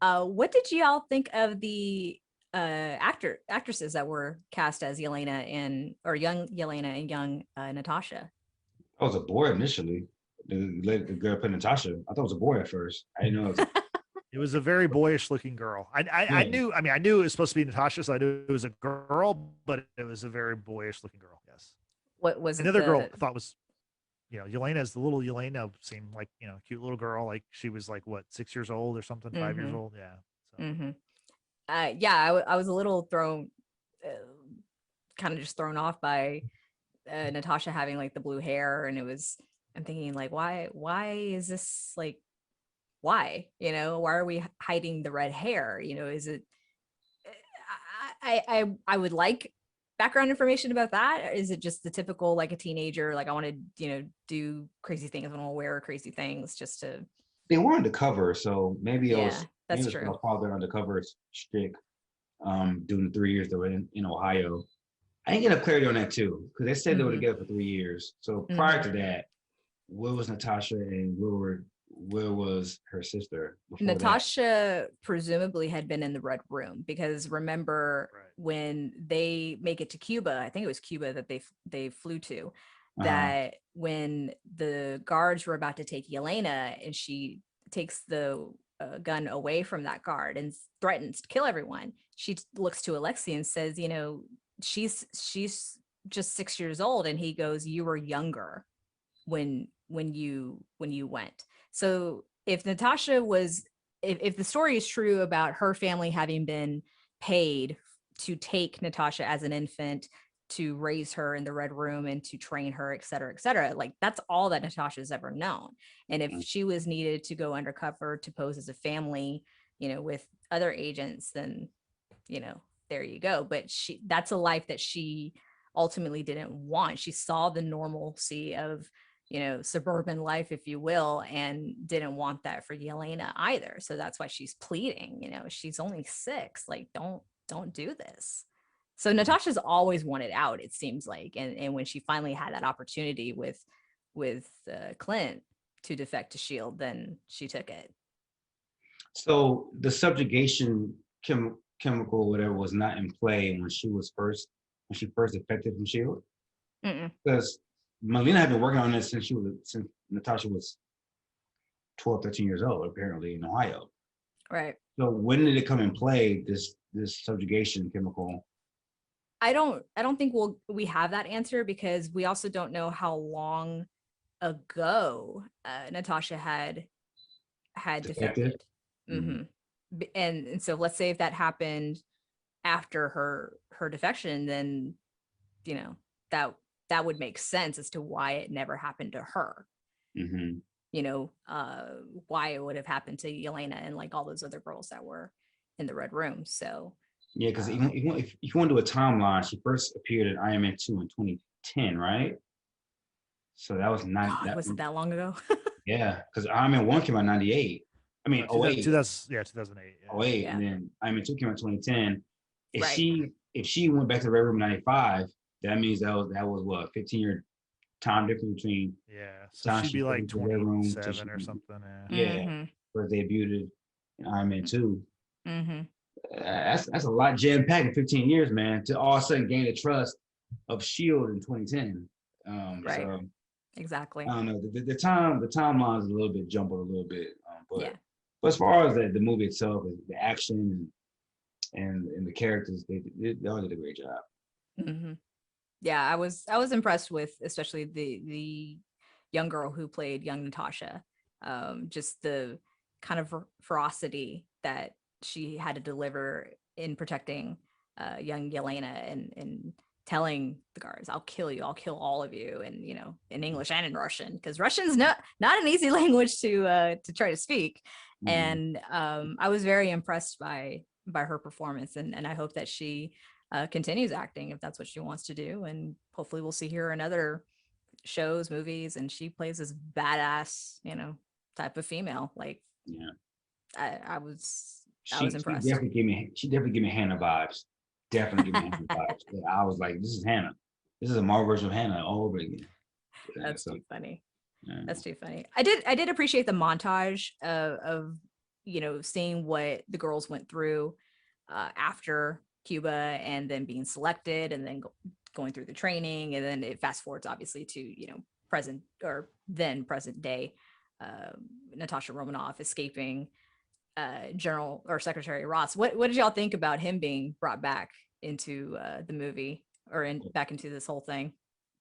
What did y'all think of the actresses that were cast as young Yelena and young Natasha? I was a boy initially. The girl played Natasha. I thought it was a boy at first. I didn't know it was It was a very boyish looking girl. I knew it was supposed to be Natasha, so I knew it was a girl, but it was a very boyish looking girl. Yes. What was another girl I thought was, Yelena, as the little Yelena seemed like, cute little girl. Like she was like, what, 6 years old or something, 5 years old. Yeah. So. I was a little kind of just thrown off by Natasha having like the blue hair, and I'm thinking like, why is this like, why, why are we hiding the red hair? Is it, I would like background information about that. Or is it just the typical, like a teenager, like I want to, do crazy things, I want to wear crazy things just to. They were undercover, so maybe it was that's true. My father undercover stick during the 3 years they were in Ohio. I didn't get enough clarity on that too, because they said they were together for 3 years. So prior to that, where was Natasha and where was her sister? Natasha presumably had been in the Red Room, because remember when they make it to Cuba, I think it was Cuba that they flew to, that when the guards were about to take Yelena and she takes the gun away from that guard and threatens to kill everyone, she looks to Alexei and says, she's just 6 years old, and he goes, you were younger when you went. So if Natasha was, if the story is true about her family having been paid to take Natasha as an infant, to raise her in the Red Room and to train her, et cetera, like that's all that Natasha's ever known. And if she was needed to go undercover to pose as a family, with other agents, then, there you go. But that's a life that she ultimately didn't want. She saw the normalcy of, suburban life, if you will, and didn't want that for Yelena either. So that's why she's pleading, she's only 6, like, don't do this. So Natasha's always wanted out, it seems like. And when she finally had that opportunity with Clint to defect to S.H.I.E.L.D., then she took it. So the subjugation chemical, whatever, was not in play when she first defected from S.H.I.E.L.D.? Because Melina had been working on this since Natasha was 12, 13 years old, apparently, in Ohio. Right. So when did it come in play, this subjugation chemical? I don't think we have that answer, because we also don't know how long ago Natasha had defected. And so let's say if that happened after her defection, then that would make sense as to why it never happened to her. Why it would have happened to Yelena and like all those other girls that were in the Red Room. So yeah, because if you want to do a timeline, she first appeared in Iron Man 2 in 2010, right? So that was was it that long ago? Yeah, because Iron Man 1 came out in 98. I mean, 08. 2008. Yeah. 08, and then Iron Man 2 came out in 2010. If she went back to the Red Room in 95, that means that was what, 15-year time difference between. Yeah, so she'd be like 27 or something. Where they debuted in Iron Man 2. That's a lot jam-packed in 15 years, man, to all of a sudden gain the trust of S.H.I.E.L.D. in 2010. So, exactly. I don't know. The timeline is a little bit jumbled a little bit, but as far as the movie itself, the action and the characters, they all did a great job. Yeah, I was impressed with especially the young girl who played young Natasha. Just the kind of ferocity that she had to deliver in protecting young Yelena and telling the guards, I'll kill you, I'll kill all of you, and in English and in Russian, because Russian's not an easy language to try to speak. And I was very impressed by her performance, and I hope that she continues acting if that's what she wants to do, and hopefully we'll see her in other shows, movies, and she plays this badass type of female. Like I was impressed. She definitely gave me Hannah vibes. Definitely give me Hannah vibes. I was like, this is Hannah. This is a Marvel version of Hannah all over again. That's too funny. That's too funny. I did appreciate the montage of seeing what the girls went through after Cuba, and then being selected, and then going through the training, and then it fast forwards obviously to present day Natasha Romanoff escaping General or Secretary Ross. What did y'all think about him being brought back into the movie, or back into this whole thing?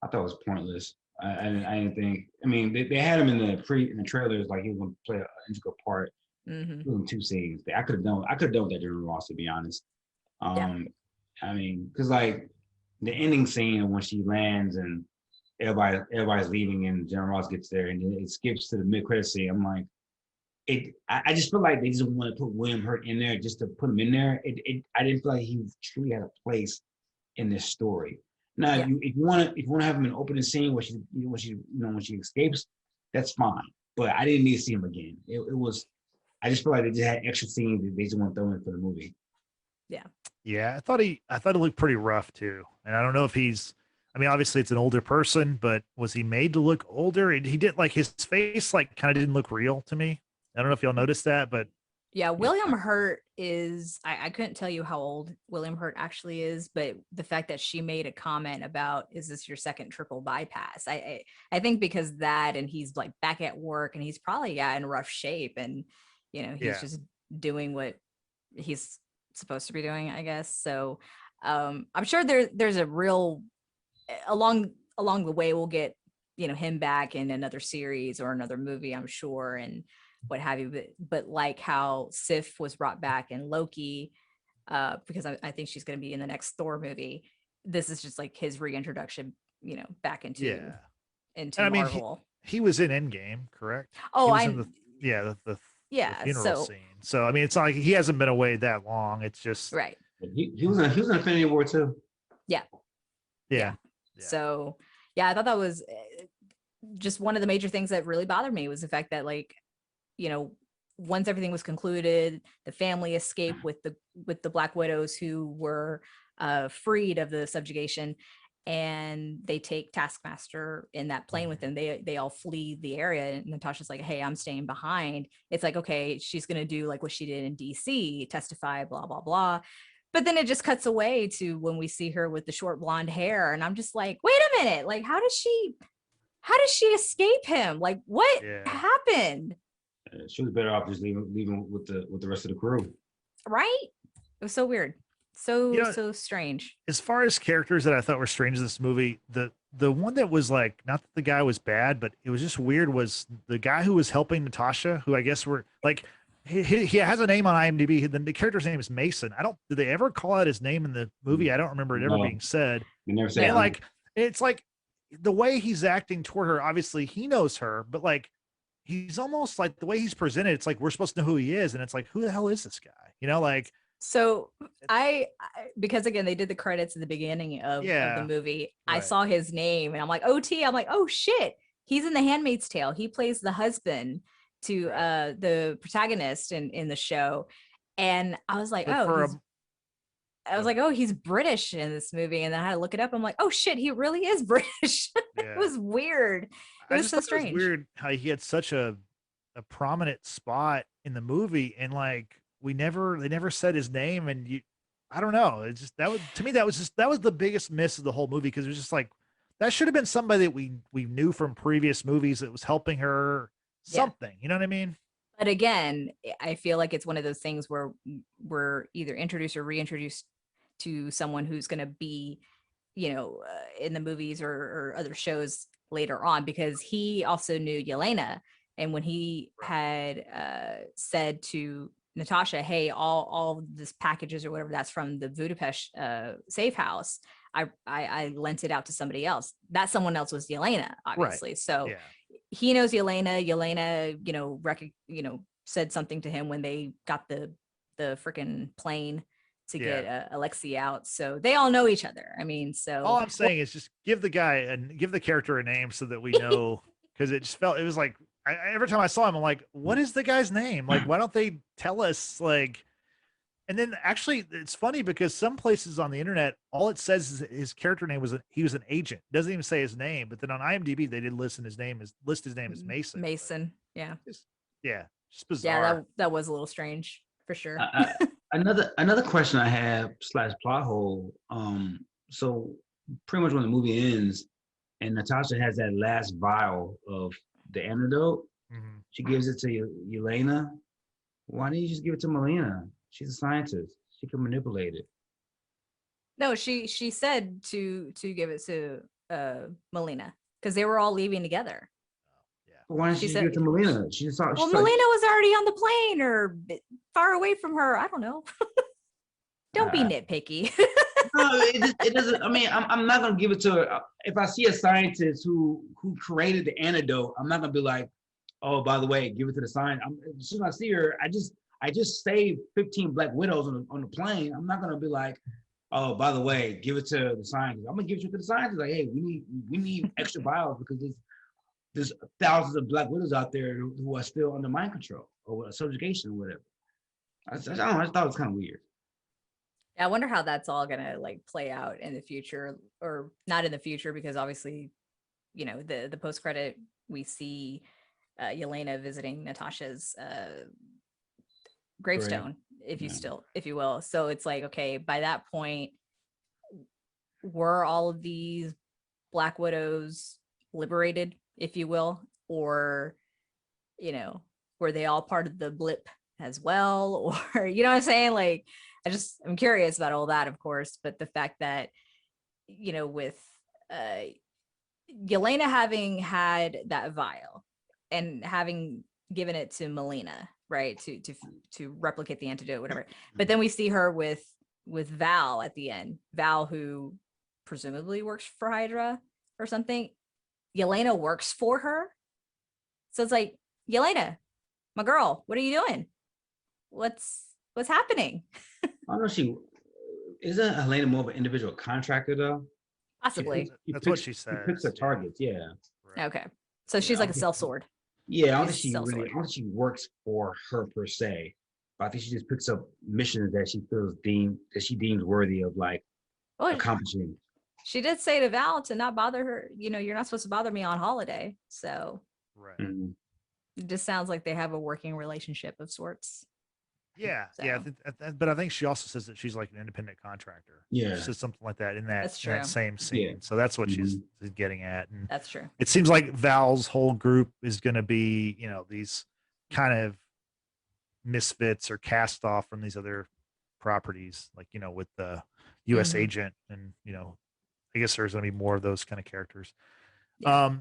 I thought it was pointless. I didn't think. I mean, they had him in the trailers like he was going to play an integral part. In 2 scenes. I could have done with that General Ross, to be honest. I mean, because like the ending scene when she lands and everybody's leaving, and General Ross gets there, and then it skips to the mid-credit scene. I'm like, I just feel like they just want to put William Hurt in there just to put him in there. I didn't feel like he truly had a place in this story. Now, Yeah. if you want to have him in an opening scene where she escapes, that's fine. But I didn't need to see him again. It was, I just feel like they just had extra scenes that they just want to throw in for the movie. Yeah, I thought he looked pretty rough too. And I don't know if I mean, obviously it's an older person, but was he made to look older? He did, like, his face like kind of didn't look real to me. I don't know if y'all noticed that, but Yeah, William Hurt is, I couldn't tell you how old William Hurt actually is, but the fact that she made a comment about, is this your second triple bypass? I think because that, and he's like back at work and he's probably in rough shape, and he's just doing what he's supposed to be doing, I guess. So I'm sure there's a real, along the way we'll get him back in another series or another movie, I'm sure, and what have you, but like how Sif was brought back in Loki, because I think she's going to be in the next Thor movie. This is just like his reintroduction, back into Marvel. He was in Endgame, correct? Oh, the funeral scene. So I mean, it's not like he hasn't been away that long. It's just right. He was in Infinity War too. Yeah. So I thought that was just one of the major things that really bothered me, was the fact that, like, once everything was concluded, the family escaped with the Black Widows who were freed of the subjugation, and they take Taskmaster in that plane with them. They all flee the area, and Natasha's like, hey, I'm staying behind. It's like, okay, she's going to do like what she did in DC, testify, blah, blah, blah. But then it just cuts away to when we see her with the short blonde hair. And I'm just like, wait a minute, like, how does she escape him? Like, what happened? She was better off just leaving with the rest of the crew. Right? It was so weird. So strange. As far as characters that I thought were strange in this movie, the one that was like, not that the guy was bad, but it was just weird, was the guy who was helping Natasha, who I guess were like, he has a name on IMDb. The character's name is Mason. Did they ever call out his name in the movie? I don't remember it ever being said. You never said. Like, it's like the way he's acting toward her, obviously he knows her, but like, he's almost like, the way he's presented, it's like we're supposed to know who he is, and it's like, who the hell is this guy? Like. So I because again, they did the credits at the beginning of the movie. Right. I saw his name and I'm like, OT. I'm like, oh shit, he's in The Handmaid's Tale. He plays the husband to the protagonist in the show, and I was like, he's British in this movie, and then I had to look it up. I'm like, oh shit, he really is British. It was weird. It was so strange. It was weird how he had such a prominent spot in the movie, and like they never said his name, and I don't know. It's just that was the biggest miss of the whole movie, because it was just like, that should have been somebody that we knew from previous movies that was helping her something. You know what I mean? But again, I feel like it's one of those things where we're either introduced or reintroduced to someone who's going to be, in the movies or other shows later on, because he also knew Yelena. And when he had said to Natasha, hey, all this packages or whatever, that's from the Budapest safe house, I lent it out to somebody else. That someone else was Yelena, obviously. Right. So he knows Yelena. Yelena, said something to him when they got the freaking plane to get Alexei out. So they all know each other. I mean, so all I'm saying is just give the character a name so that we know, because it was like, every time I saw him, I'm like, what is the guy's name? Like, why don't they tell us? Like, and then actually it's funny, because some places on the internet, all it says is his character name he was an agent. It doesn't even say his name, but then on IMDb, they did list his name as Mason. Mason. Yeah. Just bizarre. Yeah. That was a little strange for sure. Another question I have / plot hole. So pretty much when the movie ends and Natasha has that last vial of the antidote, she gives it to Yelena. Why didn't you just give it to Melina? She's a scientist. She can manipulate it. No, she said to give it to Melina, because they were all leaving together. But why didn't she give it to Melina? Melina was already on the plane or far away from her. I don't know. Don't be nitpicky. No, it doesn't. I mean, I'm not gonna give it to her. If I see a scientist who created the antidote, I'm not gonna be like, oh, by the way, give it to the scientist. As soon as I see her, I just saved 15 Black Widows on the plane. I'm not gonna be like, oh, by the way, give it to the scientist. I'm gonna give it to the scientist. Like, hey, we need extra vials because there's thousands of Black Widows out there who are still under mind control or subjugation or whatever. I don't know. I thought it was kind of weird. I wonder how that's all gonna like play out in the future, or not in the future, because obviously, the post credit we see Yelena visiting Natasha's gravestone, if you will. So it's like, okay, by that point, were all of these Black Widows liberated, if you will, or were they all part of the blip as well, or you know what I'm saying? Like, I'm curious about all that, of course, but the fact that, with Yelena having had that vial and having given it to Melina, right, to replicate the antidote, whatever. But then we see her with Val at the end, Val, who presumably works for Hydra or something. Yelena works for her. So it's like, Yelena, my girl, what are you doing? What's happening? I don't know. Isn't Helena more of an individual contractor though? Possibly. That's what she says. She picks her targets, yeah. Right. Okay. So she's like a sellsword. Yeah, I don't think she works for her per se. But I think she just picks up missions that she deems worthy of accomplishing. She did say to Val to not bother her. You're not supposed to bother me on holiday. So right. Mm-hmm. It just sounds like they have a working relationship of sorts. Yeah, So. yeah, but I think she also says that she's like an independent contractor. Yeah, she says something like that in that same scene. Yeah. So that's what she's getting at. And that's true. It seems like Val's whole group is going to be, these kind of misfits or cast off from these other properties, like with the U.S. agent, and I guess there's going to be more of those kind of characters. Yeah.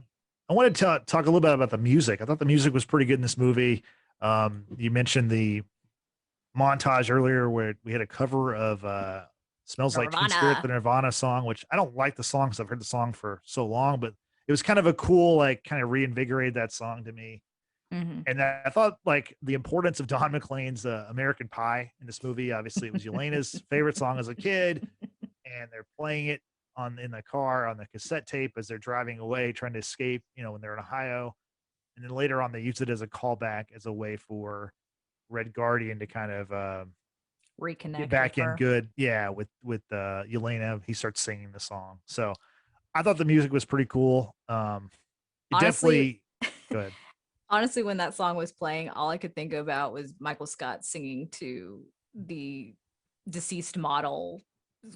I wanted to talk a little bit about the music. I thought the music was pretty good in this movie. You mentioned the montage earlier where we had a cover of Smells Like Teen Spirit, the Nirvana song, which I don't like the song because I've heard the song for so long, but it was kind of a cool, kind of reinvigorated that song to me. Mm-hmm. And I thought the importance of Don McLean's American Pie in this movie. Obviously, it was Yelena's favorite song as a kid, and they're playing it in the car on the cassette tape as they're driving away, trying to escape, when they're in Ohio. And then later on, they use it as a callback, as a way for Red Guardian to kind of reconnect, get back in good, with Yelena. He starts singing the song, so I thought the music was pretty cool. Honestly, go ahead. Honestly, when that song was playing, all I could think about was Michael Scott singing to the deceased model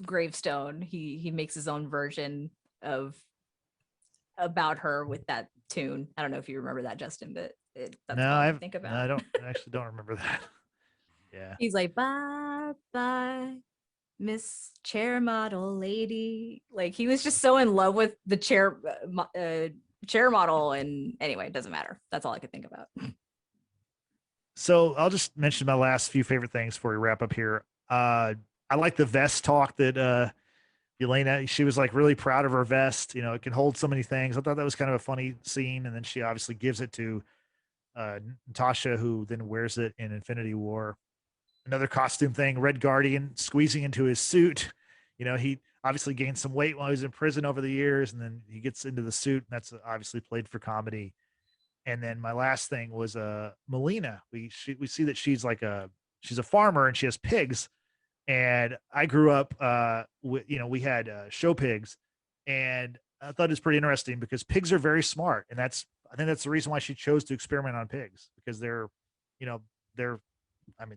gravestone. He makes his own version of about her with that tune. I don't know if you remember that, Justin, but that's all I think about. No, I actually don't remember that. Yeah. He's like, bye, bye, Miss Chair Model Lady. Like, he was just so in love with the chair model. And anyway, it doesn't matter. That's all I could think about. So I'll just mention my last few favorite things before we wrap up here. I like the vest talk that Yelena, she was really proud of her vest. It can hold so many things. I thought that was kind of a funny scene. And then she obviously gives it to Natasha, who then wears it in Infinity War. Another costume thing, Red Guardian squeezing into his suit. He obviously gained some weight while he was in prison over the years, and then he gets into the suit, and that's obviously played for comedy. And then my last thing was Melina. We see that she's a farmer and she has pigs. And I grew up we had show pigs, and I thought it's pretty interesting because pigs are very smart, and I think that's the reason why she chose to experiment on pigs, because they're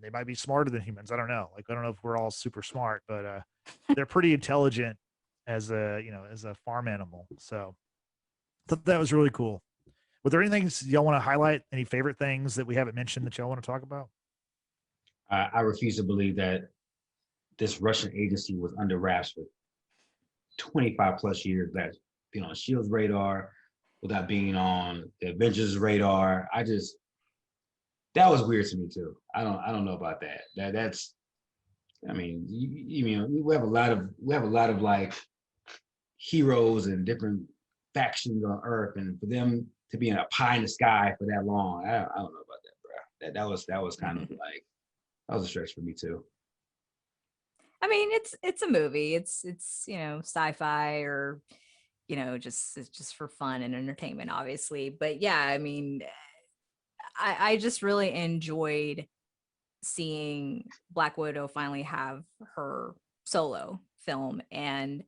they might be smarter than humans. I don't know. I don't know if we're all super smart, but they're pretty intelligent as a farm animal. So I thought that was really cool. Were there anything y'all want to highlight? Any favorite things that we haven't mentioned that y'all want to talk about? I refuse to believe that this Russian agency was under wraps for 25 plus years, that's been on SHIELD's radar without being on the Avengers radar. That was weird to me too. I don't know about that. That's I mean, you know, we have a lot of like heroes and different factions on Earth, and for them to be in a pie in the sky for that long, I don't know about that, bro. That was kind of like, that was a stretch for me too. I mean, it's a movie. It's you know, sci-fi, or you know, it's just for fun and entertainment, obviously. But yeah, I mean, I just really enjoyed seeing Black Widow finally have her solo film, and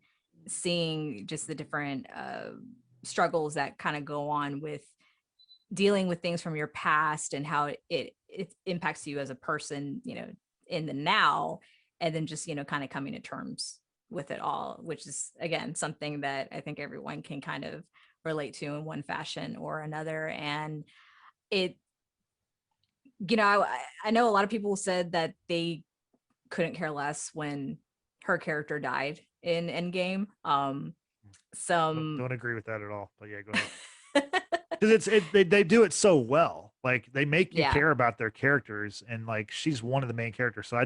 seeing just the different struggles that kind of go on with dealing with things from your past, and how it impacts you as a person, you know, in the now, and then just, you know, kind of coming to terms with it all, which is again something that I think everyone can kind of relate to in one fashion or another. And it, you know, I know a lot of people said that they couldn't care less when her character died in Endgame. Don't agree with that at all. But yeah, go ahead. Because they do it so well. Like they make you Yeah. care about their characters, and like she's one of the main characters. So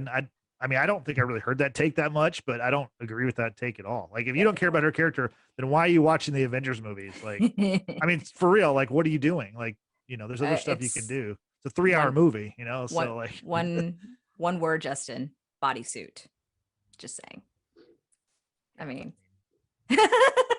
I mean, I don't think I really heard that take that much, but I don't agree with that take at all. Like if you don't care about her character, then why are you watching the Avengers movies? Like, I mean, for real, like what are you doing? Like, you know, there's other stuff you can do. It's a 3-hour movie, you know. So like one word, Justin: bodysuit. Just saying. I mean,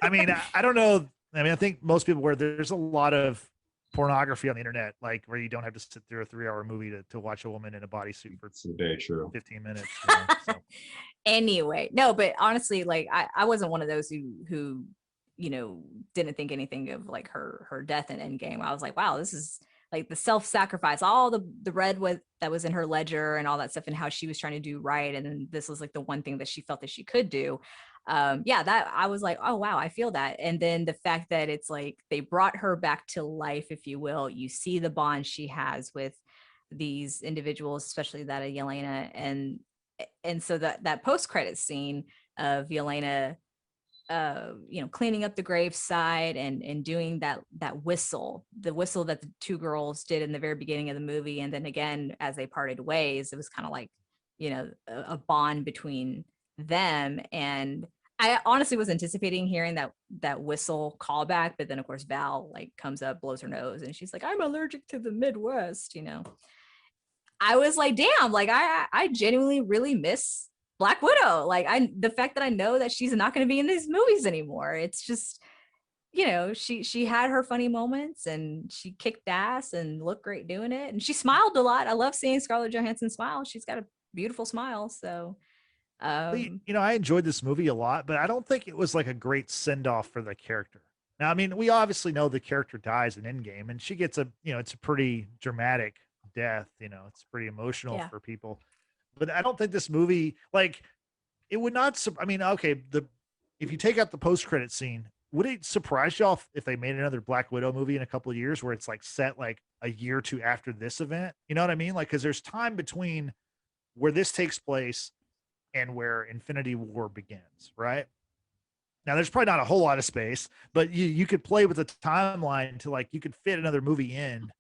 I mean, I don't know. I mean, I think most people, where there's a lot of pornography on the internet, like where you don't have to sit through a 3-hour movie to watch a woman in a bodysuit for very true 15 minutes. You know, so. Anyway, no, but honestly, like I wasn't one of those who, you know, didn't think anything of like her death in Endgame. I was like, wow, this is like the self-sacrifice, all the red that was in her ledger and all that stuff, and how she was trying to do right. And then this was like the one thing that she felt that she could do. Yeah, that I was like, oh wow, I feel that. And then the fact that it's like they brought her back to life, if you will. You see the bond she has with these individuals, especially that of Yelena, and so that post-credit scene of Yelena, you know, cleaning up the graveside and doing that whistle, the whistle that the two girls did in the very beginning of the movie, and then again as they parted ways, it was kind of like, you know, a bond between them. And I honestly was anticipating hearing that whistle callback, but then of course Val like comes up, blows her nose, and she's like, I'm allergic to the Midwest, you know. I was like, damn, like I genuinely really miss Black Widow. Like the fact that I know that she's not going to be in these movies anymore. It's just, you know, she had her funny moments, and she kicked ass and looked great doing it. And she smiled a lot. I love seeing Scarlett Johansson smile. She's got a beautiful smile. So, You know, I enjoyed this movie a lot, but I don't think it was like a great send off for the character. Now, I mean, we obviously know the character dies in Endgame, and she gets you know, it's a pretty dramatic death. You know, it's pretty emotional for people. But I don't think this movie, like, it would not. I mean, okay, if you take out the post credit scene, would it surprise y'all if they made another Black Widow movie in a couple of years where it's like set like a year or two after this event? You know what I mean? Like, because there's time between where this takes place and where Infinity War begins, right? Now, there's probably not a whole lot of space, but you could play with the timeline to like you could fit another movie in.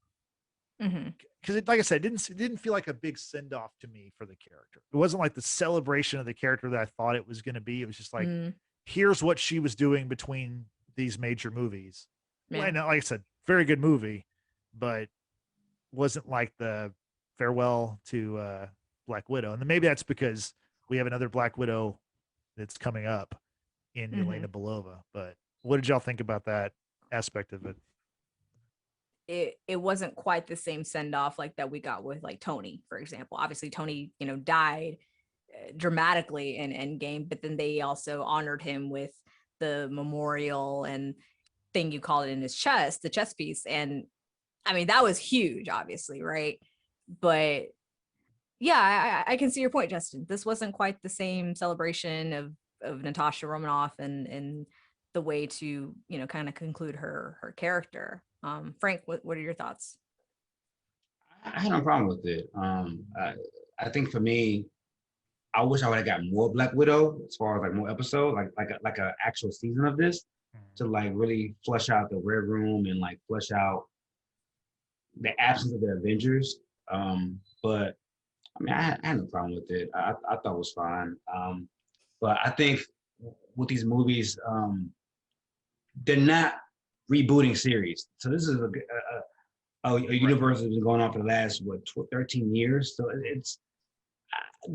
Because like I said, it didn't feel like a big send off to me for the character. It wasn't like the celebration of the character that I thought it was going to be. It was just like, here's what she was doing between these major movies. Yeah. And like I said, very good movie, but wasn't like the farewell to Black Widow. And then maybe that's because we have another Black Widow that's coming up in Yelena Belova. But what did y'all think about that aspect of it? It wasn't quite the same send off like that we got with like Tony, for example. Obviously, Tony, you know, died dramatically in Endgame, but then they also honored him with the memorial and thing you call it in his chest, the chest piece. And I mean, that was huge, obviously, right? But yeah, I can see your point, Justin. This wasn't quite the same celebration of Natasha Romanoff and the way to, you know, kind of conclude her character. Frank, what are your thoughts? I had no problem with it. I think for me, I wish I would have got more Black Widow as far as like more episodes, like a actual season of this to like really flush out the Red Room and like flush out the absence of the Avengers. But I mean, I had no problem with it. I thought it was fine. But I think with these movies, they're not rebooting series. So this is a universe that's been going on for the last, 13 years. So it's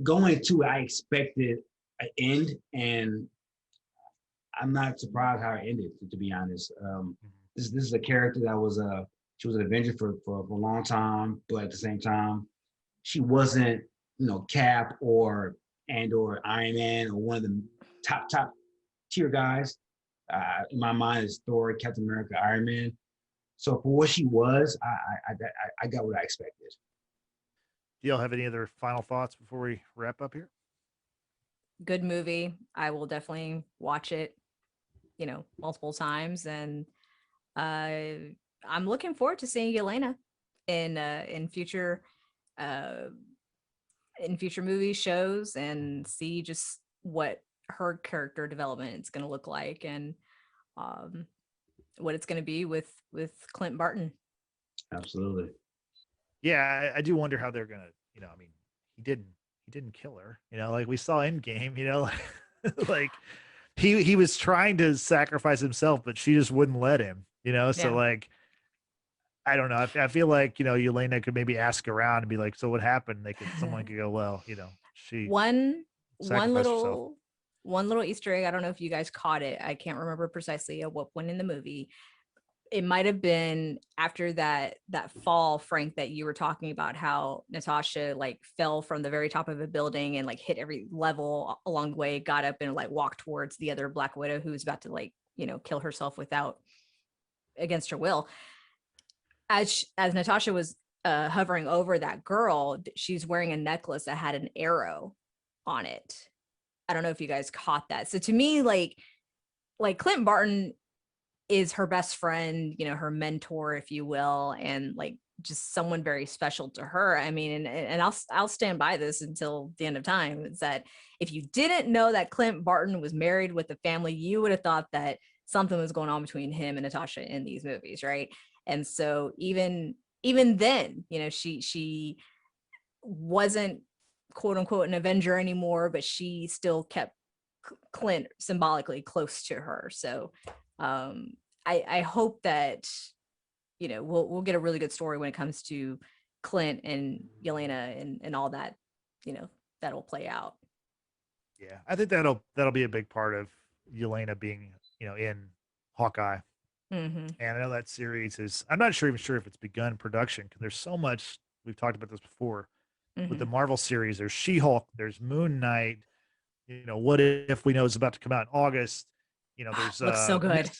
going to, I expected an end, and I'm not surprised how it ended, to be honest. This is a character that was she was an Avenger for a long time, but at the same time, she wasn't, Cap or Iron Man or one of the top tier guys. In my mind, is Thor, Captain America, Iron Man. So for what she was, I got what I expected. Do y'all have any other final thoughts before we wrap up here? Good movie. I will definitely watch it, multiple times, and I'm looking forward to seeing Yelena in future movie shows, and see just what her character development is going to look like, and what it's going to be with Clint Barton. Absolutely. Yeah, I do wonder how they're gonna, I mean, he didn't kill her, like we saw Endgame, like he was trying to sacrifice himself, but she just wouldn't let him, so Yeah. like, I don't know. I feel like, Yelena could maybe ask around and be like, so what happened? Someone could go, well, she one sacrificed herself. little Easter egg. I don't know if you guys caught it. I can't remember precisely at what point in the movie. It might have been after that fall, Frank, that you were talking about, how Natasha like fell from the very top of a building and like hit every level along the way, got up and like walked towards the other Black Widow who was about to kill herself against her will. As Natasha was hovering over that girl, she's wearing a necklace that had an arrow on it. I don't know if you guys caught that. So to me, like Clint Barton is her best friend, her mentor, if you will, and like just someone very special to her. I mean, and I'll stand by this until the end of time. Is that if you didn't know that Clint Barton was married with a family, you would have thought that something was going on between him and Natasha in these movies, right? And so even then, she wasn't quote unquote an Avenger anymore, but she still kept Clint symbolically close to her. So I hope that we'll get a really good story when it comes to Clint and Yelena and all that, that'll play out. Yeah, I think that'll be a big part of Yelena being, in Hawkeye. Mm-hmm. And I know that series is, I'm not even sure if it's begun production, because there's so much, we've talked about this before, with the Marvel series. There's She-Hulk, there's Moon Knight, What If we know is about to come out in August. There's looks so good.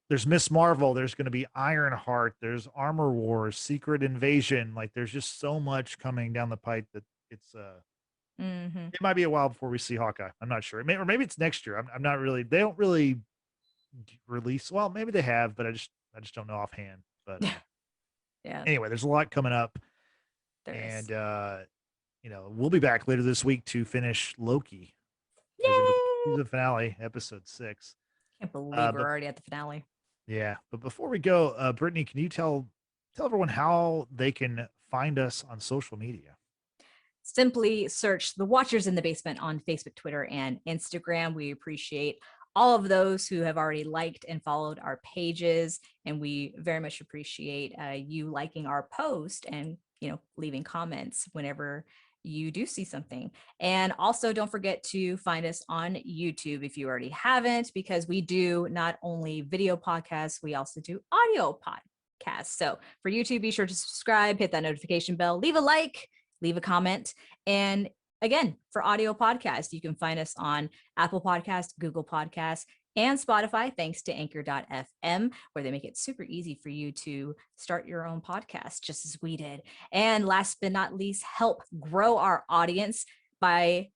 There's Miss Marvel, there's going to be Ironheart, there's Armor Wars, Secret Invasion. Like there's just so much coming down the pipe that it's it might be a while before we see Hawkeye. I'm not sure. Or maybe it's next year. I'm not really, they don't really release, well, maybe they have, but I just don't know offhand. But yeah. Anyway, there's a lot coming up. We'll be back later this week to finish Loki. Season finale, episode 6. Can't believe we're already at the finale. Yeah, but before we go, Brittany, can you tell everyone how they can find us on social media? Simply search The Watchers in the Basement on Facebook, Twitter, and Instagram. We appreciate all of those who have already liked and followed our pages, and we very much appreciate you liking our post and leaving comments whenever you do see something. And also don't forget to find us on YouTube if you already haven't, because we do not only video podcasts, we also do audio podcasts. So for YouTube, be sure to subscribe, hit that notification bell, leave a like, leave a comment. And again, for audio podcasts, you can find us on Apple Podcasts, Google Podcasts, and Spotify, thanks to anchor.fm, where they make it super easy for you to start your own podcast, just as we did. And last but not least, help grow our audience by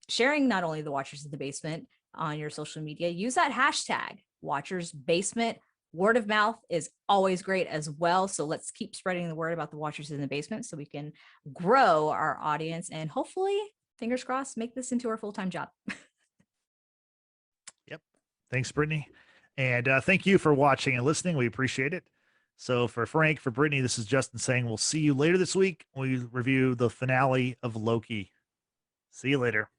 sharing not only The Watchers in the Basement on your social media, use that hashtag Watchers Basement. Word of mouth is always great as well. So let's keep spreading the word about The Watchers in the Basement so we can grow our audience and hopefully, fingers crossed, make this into our full-time job. Yep. Thanks, Brittany. And thank you for watching and listening. We appreciate it. So for Frank, for Brittany, this is Justin saying we'll see you later this week when we review the finale of Loki. See you later.